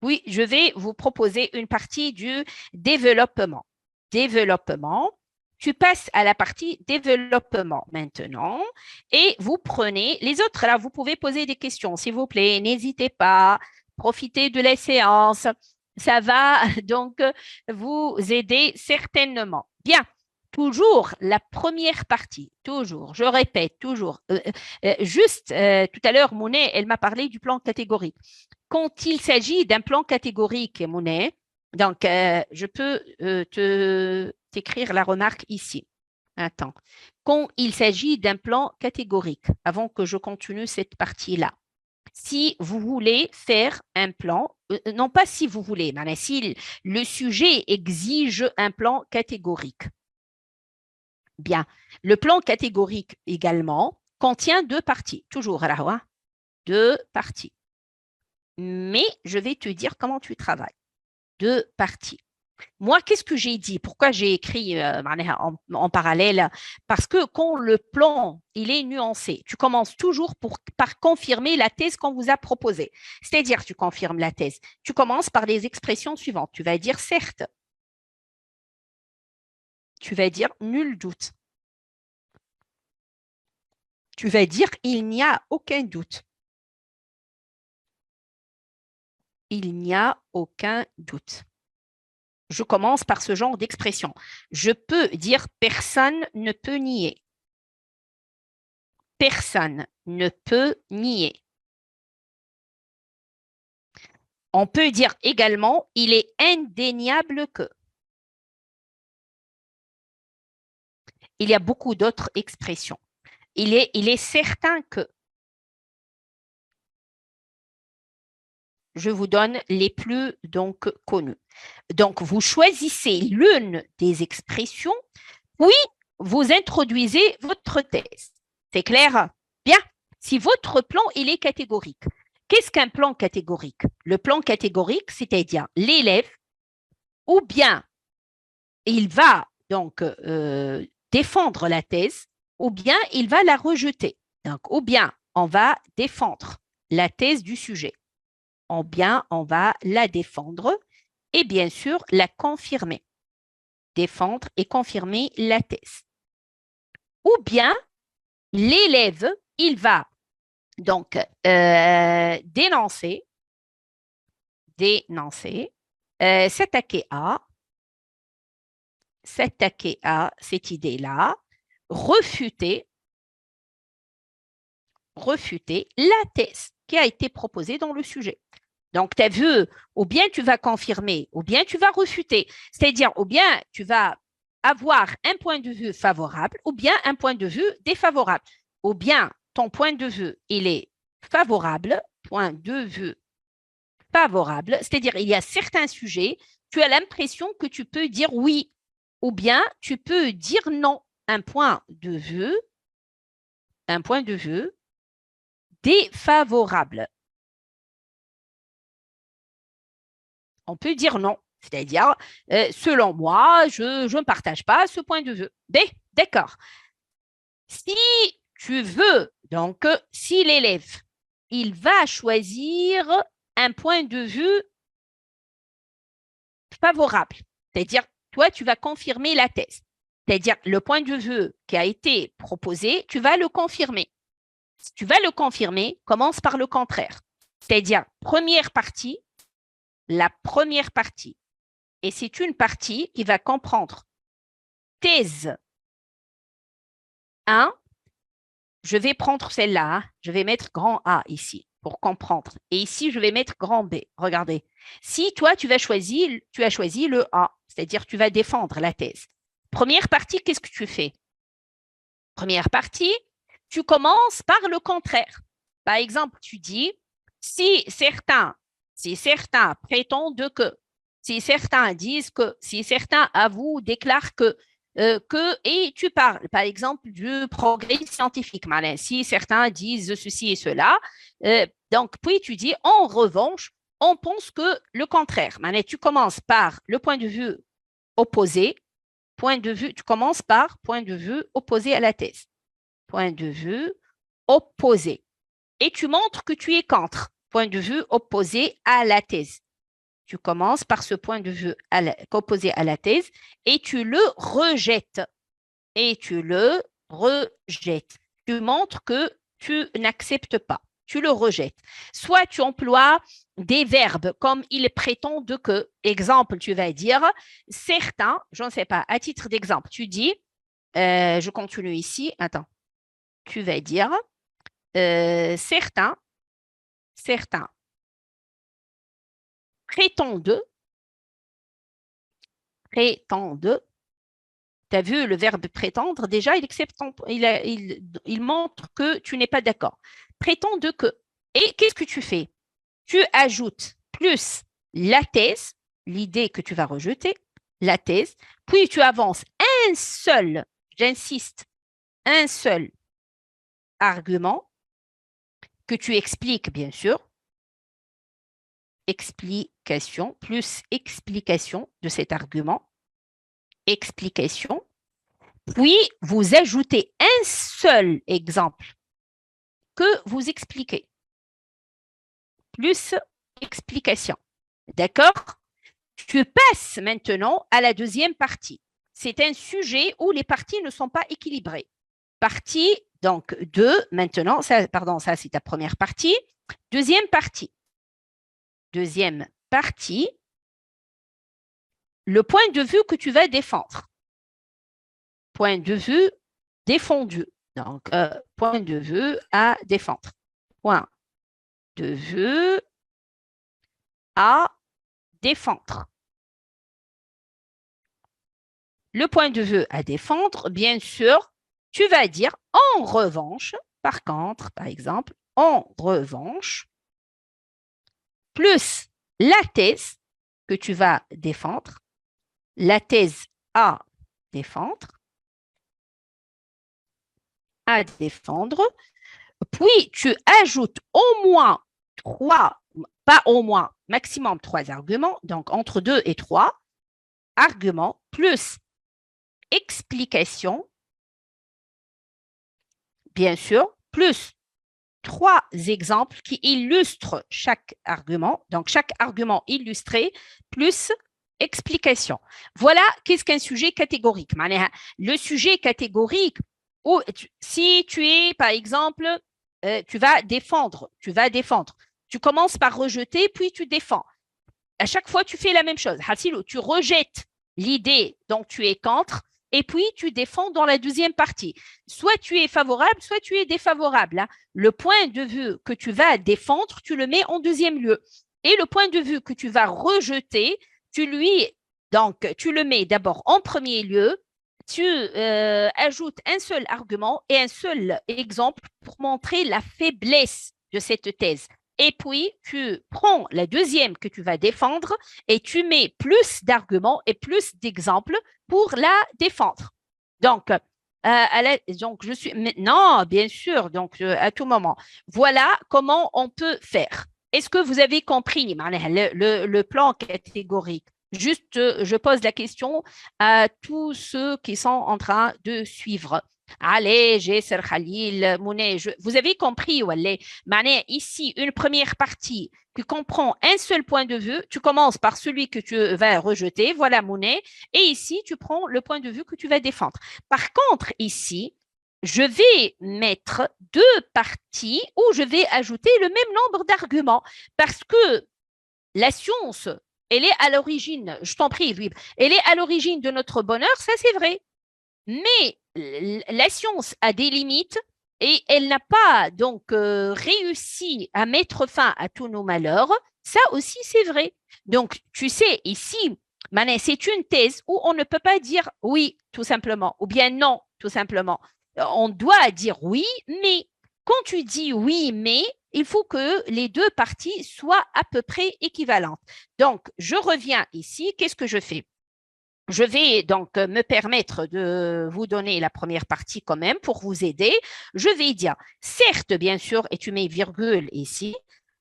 Oui, je vais vous proposer une partie du développement. Développement. Tu passes à la partie développement maintenant et vous prenez les autres. Là, vous pouvez poser des questions, s'il vous plaît. N'hésitez pas. Profitez de la séance. Ça va donc vous aider certainement. Bien. Toujours la première partie, toujours, je répète, toujours. Tout à l'heure, Mounet, elle m'a parlé du plan catégorique. Quand il s'agit d'un plan catégorique, Mounet, donc je peux t'écrire la remarque ici. Attends. Quand il s'agit d'un plan catégorique, avant que je continue cette partie-là, si vous voulez faire un plan, non pas si vous voulez, mais si le sujet exige un plan catégorique. Bien, le plan catégorique également contient deux parties, toujours à la fois, deux parties. Mais je vais te dire comment tu travailles. Deux parties. Moi, qu'est-ce que j'ai dit? Pourquoi j'ai écrit en parallèle? Parce que quand le plan il est nuancé, tu commences toujours par confirmer la thèse qu'on vous a proposée. C'est-à-dire, tu confirmes la thèse. Tu commences par les expressions suivantes. Tu vas dire certes. Tu vas dire nul doute. Tu vas dire il n'y a aucun doute. Il n'y a aucun doute. Je commence par ce genre d'expression. Je peux dire personne ne peut nier. Personne ne peut nier. On peut dire également il est indéniable que. Il y a beaucoup d'autres expressions. Il est certain que. Je vous donne les plus donc connues. Donc, vous choisissez l'une des expressions, puis vous introduisez votre thèse. C'est clair? Bien. Si votre plan, il est catégorique. Qu'est-ce qu'un plan catégorique? Le plan catégorique, c'est-à-dire l'élève, ou bien il va donc défendre la thèse, ou bien il va la rejeter. Donc, ou bien on va défendre la thèse du sujet, ou bien on va la défendre et bien sûr la confirmer. Défendre et confirmer la thèse. Ou bien l'élève, il va donc dénoncer, s'attaquer à cette idée-là, refuter la thèse qui a été proposée dans le sujet. Donc, tu as vu, ou bien tu vas confirmer, ou bien tu vas refuter. C'est-à-dire, ou bien tu vas avoir un point de vue favorable, ou bien un point de vue défavorable. Ou bien ton point de vue, il est favorable, point de vue favorable, c'est-à-dire il y a certains sujets, tu as l'impression que tu peux dire oui, ou bien tu peux dire non. Un point de vue défavorable. On peut dire non, c'est-à-dire, selon moi, je ne partage pas ce point de vue. D'accord. Si tu veux, donc, si l'élève, il va choisir un point de vue favorable, c'est-à-dire, toi, tu vas confirmer la thèse. C'est-à-dire, le point de vue qui a été proposé, tu vas le confirmer. Si tu vas le confirmer, commence par le contraire. C'est-à-dire, la première partie. Et c'est une partie qui va comprendre thèse 1. Je vais prendre celle-là. Hein. Je vais mettre grand A ici pour comprendre. Et ici, je vais mettre grand B. Regardez. Si toi, tu as choisi le A, c'est-à-dire tu vas défendre la thèse. Première partie, qu'est-ce que tu fais? Première partie, tu commences par le contraire. Par exemple, tu dis, Si certains prétendent que, si certains disent que, si certains avouent, déclarent et tu parles, par exemple, du progrès scientifique. Si certains disent ceci et cela, donc puis tu dis, en revanche, on pense que le contraire. Tu commences par le point de vue opposé, tu commences par point de vue opposé à la thèse. Point de vue opposé. Et tu montres que tu es contre, point de vue opposé à la thèse. Tu commences par ce point de vue opposé à la thèse et tu le rejettes. Et tu le rejettes. Tu montres que tu n'acceptes pas. Tu le rejettes. Soit tu emploies des verbes comme il prétend que, exemple, tu vas dire, certains, je ne sais pas, à titre d'exemple, tu dis, je continue ici, attends, tu vas dire, certains prétendent, tu as vu le verbe prétendre, déjà, il montre que tu n'es pas d'accord. Prétendent que. Et qu'est-ce que tu fais? Tu ajoutes plus la thèse, l'idée que tu vas rejeter, la thèse, puis tu avances un seul, j'insiste, un seul argument que tu expliques, bien sûr, explication, plus explication de cet argument, explication, puis vous ajoutez un seul exemple que vous expliquez, plus explication. D'accord? Tu passes maintenant à la deuxième partie. C'est un sujet où les parties ne sont pas équilibrées. Partie, donc 2, maintenant, ça c'est ta première partie. Deuxième partie, le point de vue que tu vas défendre. Point de vue défendu. Donc, point de vue à défendre. Point de vue à défendre. Le point de vue à défendre, bien sûr, tu vas dire en revanche, par contre, par exemple, en revanche, plus la thèse que tu vas défendre, la thèse à défendre, puis tu ajoutes au moins 3, pas au moins, maximum 3 arguments, donc entre 2 et 3 arguments, plus explication, bien sûr, plus 3 exemples qui illustrent chaque argument, donc chaque argument illustré, plus explication. Voilà qu'est-ce qu'un sujet catégorique. Le sujet catégorique, si tu es, par exemple, tu vas défendre. Tu commences par rejeter, puis tu défends. À chaque fois, tu fais la même chose. Hassilou, tu rejettes l'idée dont tu es contre, et puis tu défends dans la deuxième partie. Soit tu es favorable, soit tu es défavorable. Le point de vue que tu vas défendre, tu le mets en deuxième lieu. Et le point de vue que tu vas rejeter, tu le mets d'abord en premier lieu, tu ajoutes un seul argument et un seul exemple pour montrer la faiblesse de cette thèse. Et puis, tu prends la deuxième que tu vas défendre et tu mets plus d'arguments et plus d'exemples pour la défendre. Donc, je suis maintenant, bien sûr, donc à tout moment. Voilà comment on peut faire. Est-ce que vous avez compris le plan catégorique? Juste, je pose la question à tous ceux qui sont en train de suivre. Allez, Jesser Khalil, Mounet, vous avez compris, Wallet. Ici, une première partie qui comprend un seul point de vue. Tu commences par celui que tu vas rejeter, voilà Mounet. Et ici, tu prends le point de vue que tu vas défendre. Par contre, ici, je vais mettre 2 parties où je vais ajouter le même nombre d'arguments parce que la science, elle est à l'origine, je t'en prie, Louis, elle est à l'origine de notre bonheur, ça c'est vrai. Mais la science a des limites et elle n'a pas donc réussi à mettre fin à tous nos malheurs. Ça aussi, c'est vrai. Donc, tu sais, ici, c'est une thèse où on ne peut pas dire oui, tout simplement, ou bien non, tout simplement. On doit dire oui, mais quand tu dis oui, mais, il faut que les deux parties soient à peu près équivalentes. Donc, je reviens ici. Qu'est-ce que je fais? Je vais donc me permettre de vous donner la première partie quand même pour vous aider. Je vais dire, certes, bien sûr, et tu mets virgule ici,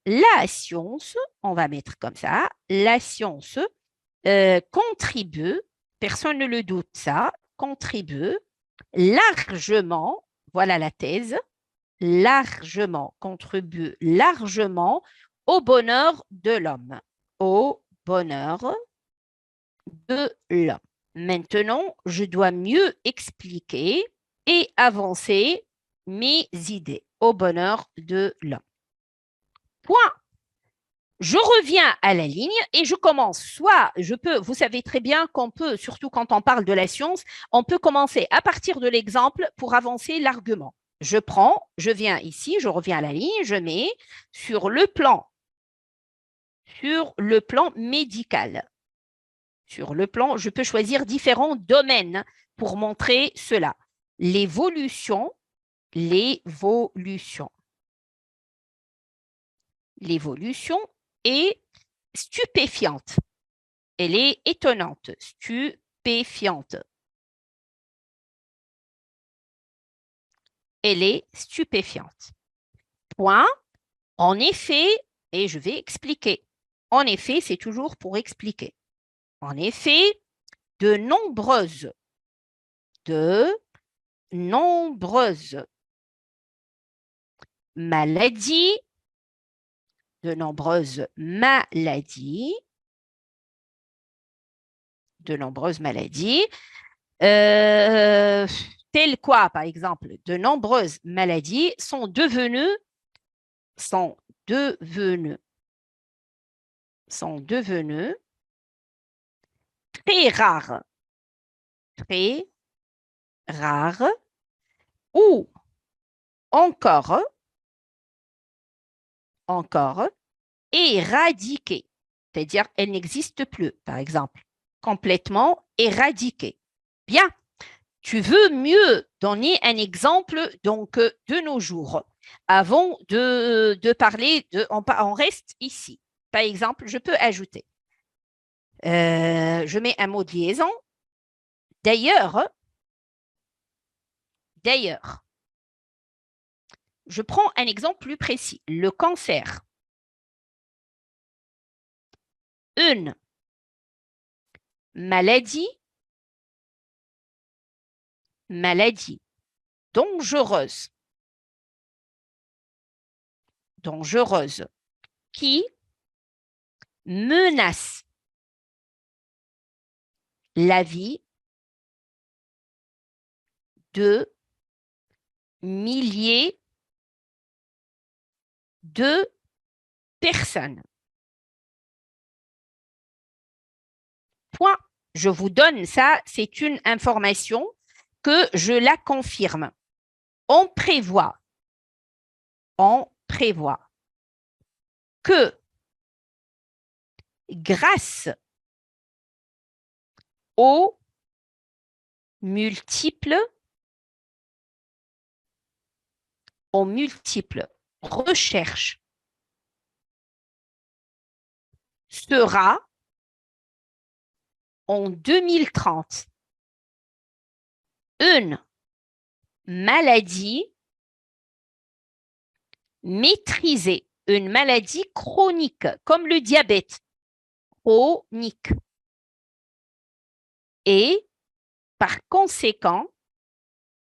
la science, on va mettre comme ça, la science contribue, personne ne le doute ça, contribue largement, voilà la thèse, largement, contribue largement au bonheur de l'homme, au bonheur de l'homme. Maintenant, je dois mieux expliquer et avancer mes idées au bonheur de l'homme. Point. Je reviens à la ligne et je commence. Soit je peux, vous savez très bien qu'on peut, surtout quand on parle de la science, on peut commencer à partir de l'exemple pour avancer l'argument. Je prends, je viens ici, je reviens à la ligne, je mets sur le plan médical. Sur le plan, je peux choisir différents domaines pour montrer cela. L'évolution est stupéfiante. Elle est étonnante, stupéfiante. Elle est stupéfiante. Point. En effet, et je vais expliquer. En effet, c'est toujours pour expliquer. En effet, de nombreuses maladies, telles quoi, par exemple, de nombreuses maladies sont devenues très rares, ou encore éradiquées, c'est-à-dire elles n'existent plus, par exemple, complètement éradiquées. Bien, tu veux mieux donner un exemple donc de nos jours avant de parler on reste ici. Par exemple, je peux ajouter. Je mets un mot de liaison. D'ailleurs, je prends un exemple plus précis. Le cancer. Une maladie dangereuse qui menace la vie de milliers de personnes. Point. Je vous donne ça, c'est une information que je la confirme. On prévoit que grâce aux multiples recherches sera en 2030 une maladie maîtrisée, une maladie chronique, comme le diabète chronique. Et par conséquent,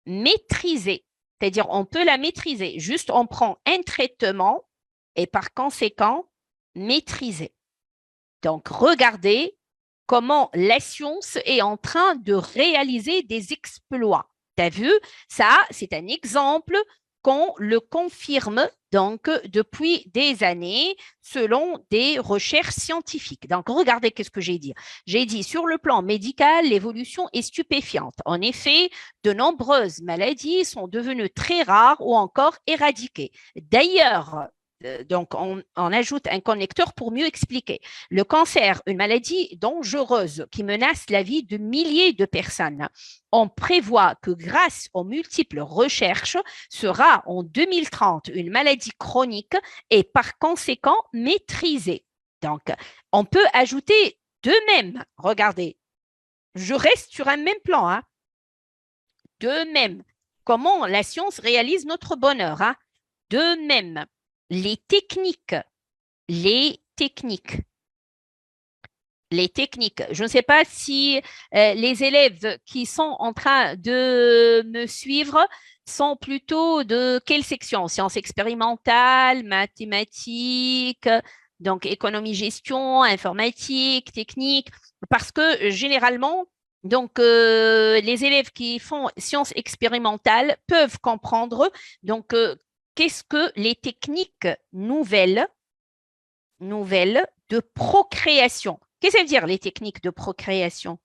maîtrisée, c'est-à-dire on peut la maîtriser, juste on prend un traitement et par conséquent, maîtriser. Donc, regardez comment la science est en train de réaliser des exploits. Tu as vu, ça, c'est un exemple qu'on le confirme donc depuis des années selon des recherches scientifiques. Donc, regardez qu'est-ce que j'ai dit. J'ai dit sur le plan médical, l'évolution est stupéfiante. En effet, de nombreuses maladies sont devenues très rares ou encore éradiquées. D'ailleurs, donc on ajoute un connecteur pour mieux expliquer. Le cancer, une maladie dangereuse qui menace la vie de milliers de personnes. On prévoit que grâce aux multiples recherches, sera en 2030 une maladie chronique et par conséquent maîtrisée. Donc, on peut ajouter de même, regardez, je reste sur un même plan, hein. De même, comment la science réalise notre bonheur, hein. De même, les techniques, les techniques, les techniques. Je ne sais pas si les élèves qui sont en train de me suivre sont plutôt de quelle section? Sciences expérimentales, mathématiques, donc économie-gestion, informatique, technique, parce que généralement, donc les élèves qui font sciences expérimentales peuvent comprendre donc qu'est-ce que les techniques nouvelles de procréation. Qu'est-ce que ça veut dire les techniques de procréation?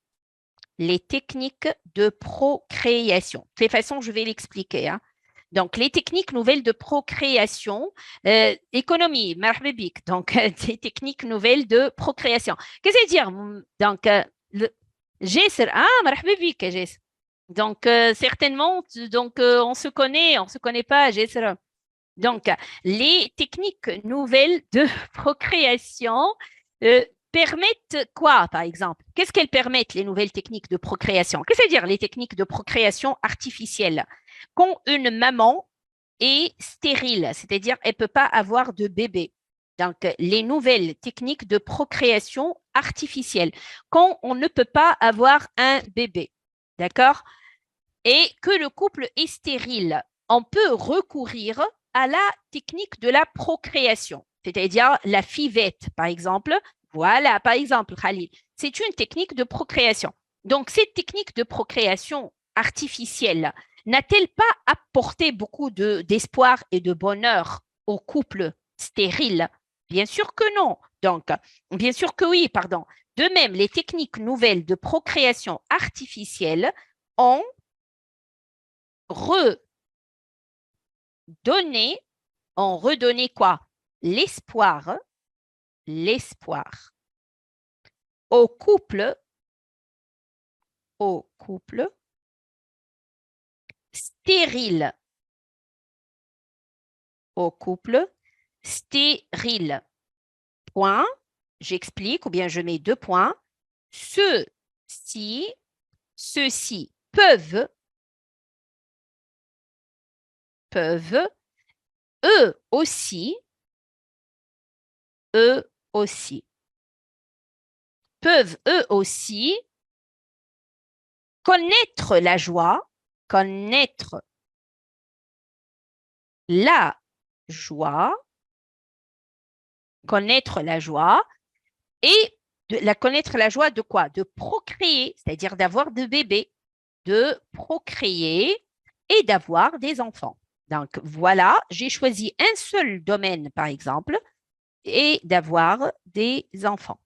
Les techniques de procréation. De toute façon, je vais l'expliquer, hein. Donc, les techniques nouvelles de procréation, économie, marhaba bik, donc des techniques nouvelles de procréation. Qu'est-ce que ça veut dire? Donc, Jessr, marhaba bik, Jessr. Donc, certainement, donc, on se connaît pas, Jessr. Donc, les techniques nouvelles de procréation permettent quoi, par exemple? Qu'est-ce qu'elles permettent, les nouvelles techniques de procréation? Qu'est-ce que ça veut dire, les techniques de procréation artificielle? Quand une maman est stérile, c'est-à-dire elle ne peut pas avoir de bébé. Donc, les nouvelles techniques de procréation artificielle, quand on ne peut pas avoir un bébé, d'accord? Et que le couple est stérile, on peut recourir à la technique de la procréation, c'est-à-dire la fivette, par exemple. Voilà, par exemple, Khalil, c'est une technique de procréation. Donc, cette technique de procréation artificielle n'a-t-elle pas apporté beaucoup d'espoir et de bonheur au couple stérile? Bien sûr que non. Donc, bien sûr que oui, pardon. De même, les techniques nouvelles de procréation artificielle ont redonné quoi? L'espoir au couple stérile, au couple stérile. Point, j'explique, ou bien je mets 2 points. Ceux-ci peuvent, eux aussi, peuvent eux aussi connaître la joie, connaître la joie, et connaître la joie de quoi? De procréer, c'est-à-dire d'avoir des bébés, de procréer et d'avoir des enfants. Donc voilà, j'ai choisi un seul domaine, par exemple, et d'avoir des enfants,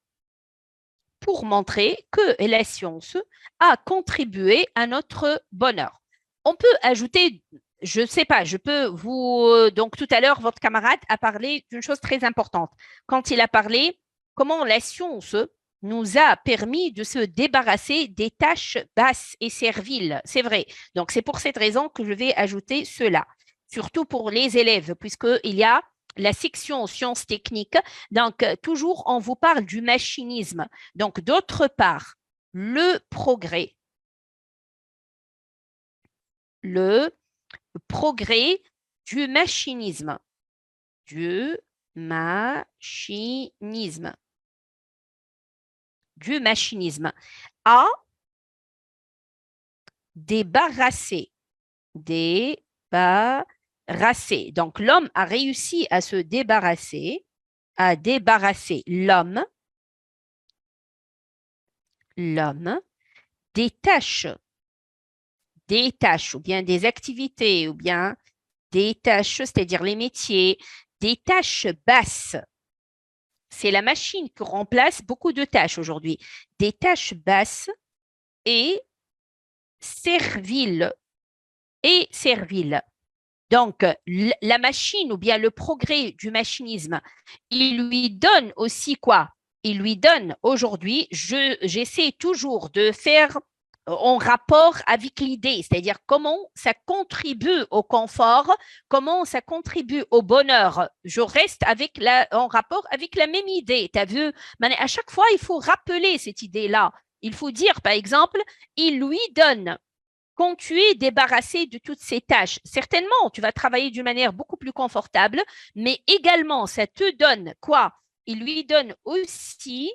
pour montrer que la science a contribué à notre bonheur. On peut ajouter, je ne sais pas, je peux vous… Donc tout à l'heure, votre camarade a parlé d'une chose très importante. Quand il a parlé comment la science nous a permis de se débarrasser des tâches basses et serviles. C'est vrai. Donc c'est pour cette raison que je vais ajouter cela, surtout pour les élèves, puisqu'il y a la section sciences techniques. Donc, toujours, on vous parle du machinisme. Donc, d'autre part, le progrès du machinisme. A débarrassé. Donc, l'homme a réussi à se débarrasser, à débarrasser l'homme des tâches ou bien des activités ou bien des tâches, c'est-à-dire les métiers, des tâches basses. C'est la machine qui remplace beaucoup de tâches aujourd'hui. Des tâches basses et serviles. Donc, la machine ou bien le progrès du machinisme, il lui donne aussi quoi? Il lui donne aujourd'hui, j'essaie toujours de faire en rapport avec l'idée, c'est-à-dire comment ça contribue au confort, comment ça contribue au bonheur. Je reste en rapport avec la même idée. Tu as vu, mais à chaque fois, il faut rappeler cette idée-là. Il faut dire, par exemple, il lui donne quand tu es débarrassé de toutes ces tâches, certainement, tu vas travailler d'une manière beaucoup plus confortable, mais également, ça te donne quoi? Il lui donne aussi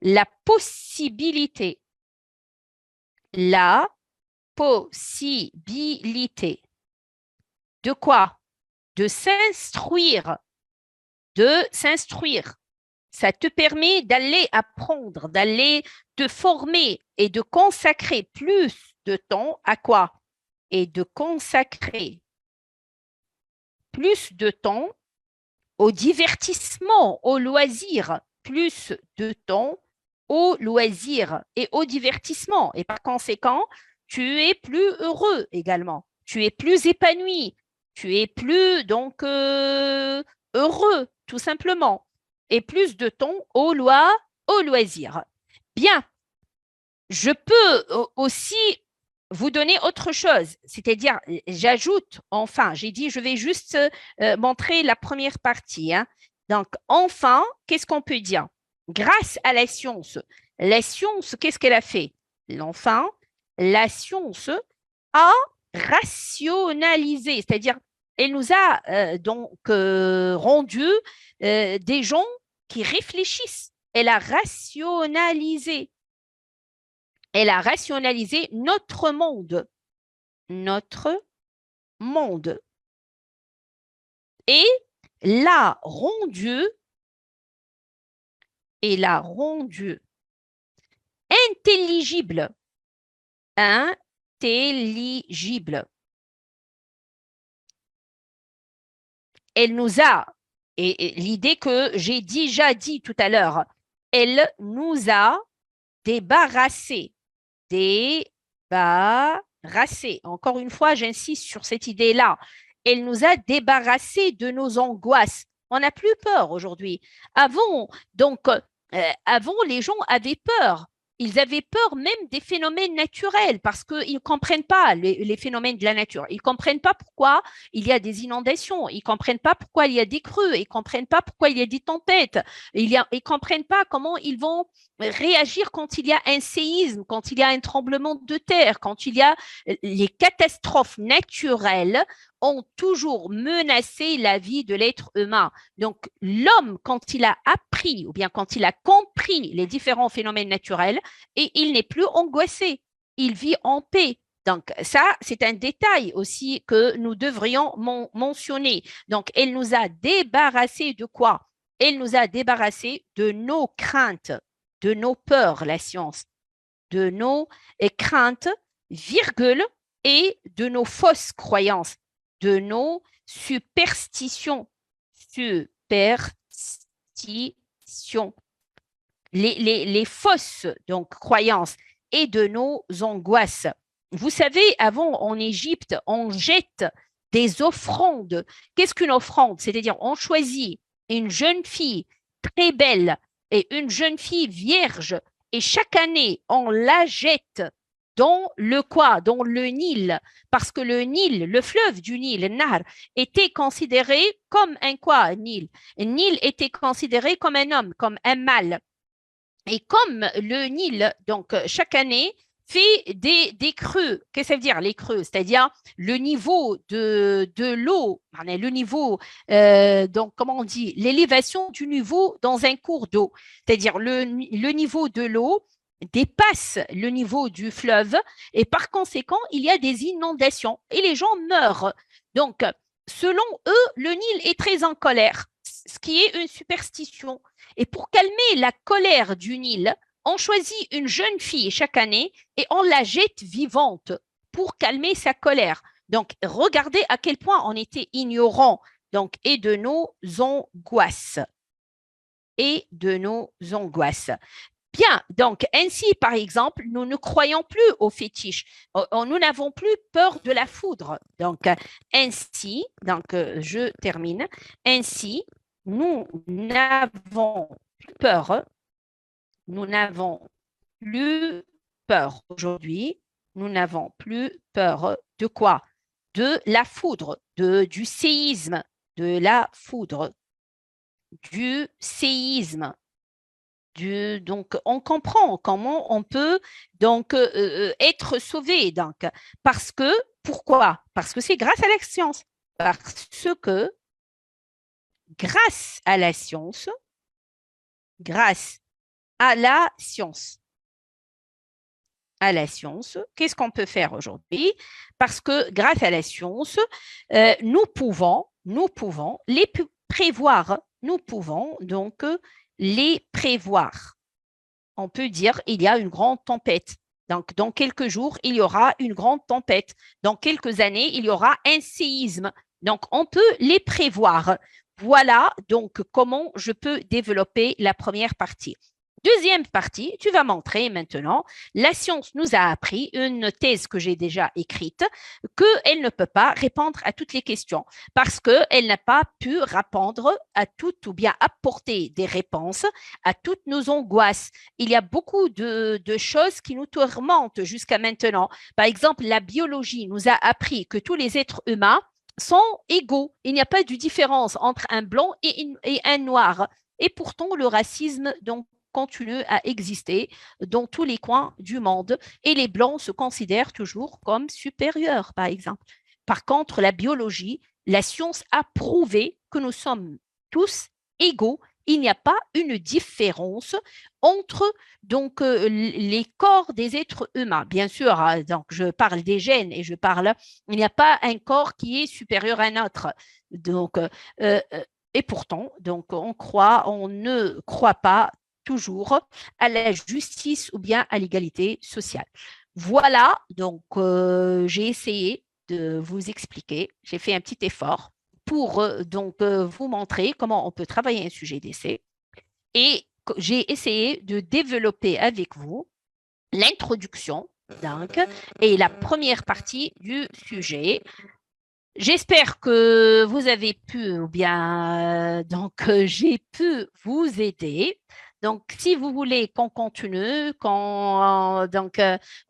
la possibilité de quoi? De s'instruire, Ça te permet d'aller apprendre, d'aller te former et de consacrer plus de temps à quoi? Et de consacrer plus de temps au divertissement, au loisir, plus de temps au loisir et au divertissement. Et par conséquent, tu es plus heureux également. Tu es plus épanoui. Tu es plus donc heureux, tout simplement. Et plus de temps au loisir. Bien, je peux aussi vous donner autre chose, c'est-à-dire, j'ajoute, enfin, j'ai dit, je vais juste montrer la première partie. Hein. Donc, enfin, qu'est-ce qu'on peut dire? Grâce à la science, qu'est-ce qu'elle a fait? Enfin, la science a rationalisé, c'est-à-dire, elle nous a donc rendu des gens qui réfléchissent. Elle a rationalisé. Elle a rationalisé notre monde. Notre monde. Et l'a rendu, intelligible. Intelligible. Elle nous a, et l'idée que j'ai déjà dit tout à l'heure, elle nous a débarrassé. Débarrassé. Encore une fois, j'insiste sur cette idée-là. Elle nous a débarrassé de nos angoisses. On n'a plus peur aujourd'hui. Avant, avant, les gens avaient peur. Ils avaient peur même des phénomènes naturels parce qu'ils ne comprennent pas les phénomènes de la nature. Ils ne comprennent pas pourquoi il y a des inondations. Ils ne comprennent pas pourquoi il y a des crues. Ils ne comprennent pas pourquoi il y a des tempêtes. Ils ne comprennent pas comment ils vont réagir quand il y a un séisme, quand il y a un tremblement de terre, quand il y a les catastrophes naturelles ont toujours menacé la vie de l'être humain. Donc, l'homme, quand il a appris ou bien quand il a compris les différents phénomènes naturels, et il n'est plus angoissé, il vit en paix. Donc, ça, c'est un détail aussi que nous devrions mentionner. Donc, elle nous a débarrassé de quoi? Elle nous a débarrassé de nos craintes, de nos peurs, la science, de nos craintes, virgule, et de nos fausses croyances, de nos superstitions. Superstitions. Les fausses donc, croyances et de nos angoisses. Vous savez, avant, en Égypte, on jette des offrandes. Qu'est-ce qu'une offrande? C'est-à-dire, on choisit une jeune fille très belle et une jeune fille vierge et chaque année, on la jette dans le quoi? Dans le Nil. Parce que le Nil, le fleuve du Nil, le Nahr, était considéré comme un quoi, Nil? Le Nil était considéré comme un homme, comme un mâle. Et comme le Nil, donc chaque année, fait des creux. Qu'est-ce que ça veut dire, les creux? C'est-à-dire le niveau de l'eau, le niveau, donc comment on dit, l'élévation du niveau dans un cours d'eau. C'est-à-dire le niveau de l'eau dépasse le niveau du fleuve et par conséquent, il y a des inondations et les gens meurent. Donc, selon eux, le Nil est très en colère, ce qui est une superstition. Et pour calmer la colère du Nil, on choisit une jeune fille chaque année et on la jette vivante pour calmer sa colère. Donc, regardez à quel point on était ignorant donc, et de nos angoisses. Et de nos angoisses. Bien, donc ainsi, par exemple, nous ne croyons plus aux fétiches. Nous n'avons plus peur de la foudre. Donc, ainsi, je termine. Ainsi, nous n'avons plus peur. Nous n'avons plus peur aujourd'hui. Nous n'avons plus peur de quoi? De la foudre, du séisme, de la foudre, du séisme. Donc, on comprend comment on peut être sauvé. Donc, pourquoi? Parce que c'est grâce à la science. Parce que grâce à la science, grâce à la science, qu'est-ce qu'on peut faire aujourd'hui? Parce que grâce à la science, nous pouvons les prévoir. Nous pouvons donc les prévoir. On peut dire il y a une grande tempête. Donc, dans quelques jours, il y aura une grande tempête. Dans quelques années, il y aura un séisme. Donc, on peut les prévoir. Voilà donc comment je peux développer la première partie. Deuxième partie, tu vas montrer maintenant, la science nous a appris, une thèse que j'ai déjà écrite, qu'elle ne peut pas répondre à toutes les questions parce qu'elle n'a pas pu répondre à toutes ou bien apporter des réponses à toutes nos angoisses. Il y a beaucoup de choses qui nous tourmentent jusqu'à maintenant. Par exemple, la biologie nous a appris que tous les êtres humains sont égaux. Il n'y a pas de différence entre un blanc et un noir. Et pourtant, le racisme donc, continue à exister dans tous les coins du monde et les Blancs se considèrent toujours comme supérieurs, par exemple. Par contre, la biologie, la science a prouvé que nous sommes tous égaux. Il n'y a pas une différence entre les corps des êtres humains. Bien sûr, donc je parle des gènes et il n'y a pas un corps qui est supérieur à un autre. Donc, et pourtant, donc on ne croit pas toujours à la justice ou bien à l'égalité sociale. Voilà, donc j'ai essayé de vous expliquer, j'ai fait un petit effort pour vous montrer comment on peut travailler un sujet d'essai et j'ai essayé de développer avec vous l'introduction donc, et la première partie du sujet. J'espère que vous avez pu, ou bien, j'ai pu vous aider. Donc, si vous voulez qu'on continue, qu'on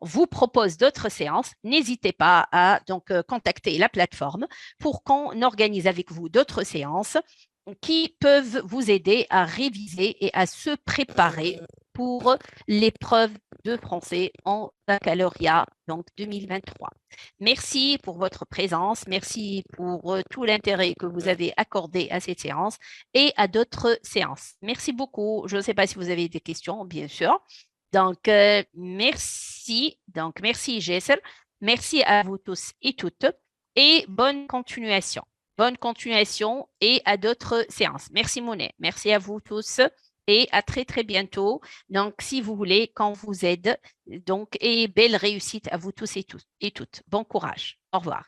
vous propose d'autres séances, n'hésitez pas à contacter la plateforme pour qu'on organise avec vous d'autres séances qui peuvent vous aider à réviser et à se préparer pour l'épreuve de français en baccalauréat, donc 2023. Merci pour votre présence, merci pour tout l'intérêt que vous avez accordé à cette séance et à d'autres séances. Merci beaucoup. Je ne sais pas si vous avez des questions, bien sûr. Donc, merci. Donc, merci, Jessel. Merci à vous tous et toutes et bonne continuation. Bonne continuation et à d'autres séances. Merci, Monet. Merci à vous tous et à très, très bientôt. Donc, si vous voulez qu'on vous aide, et belle réussite à vous tous et toutes. Bon courage. Au revoir.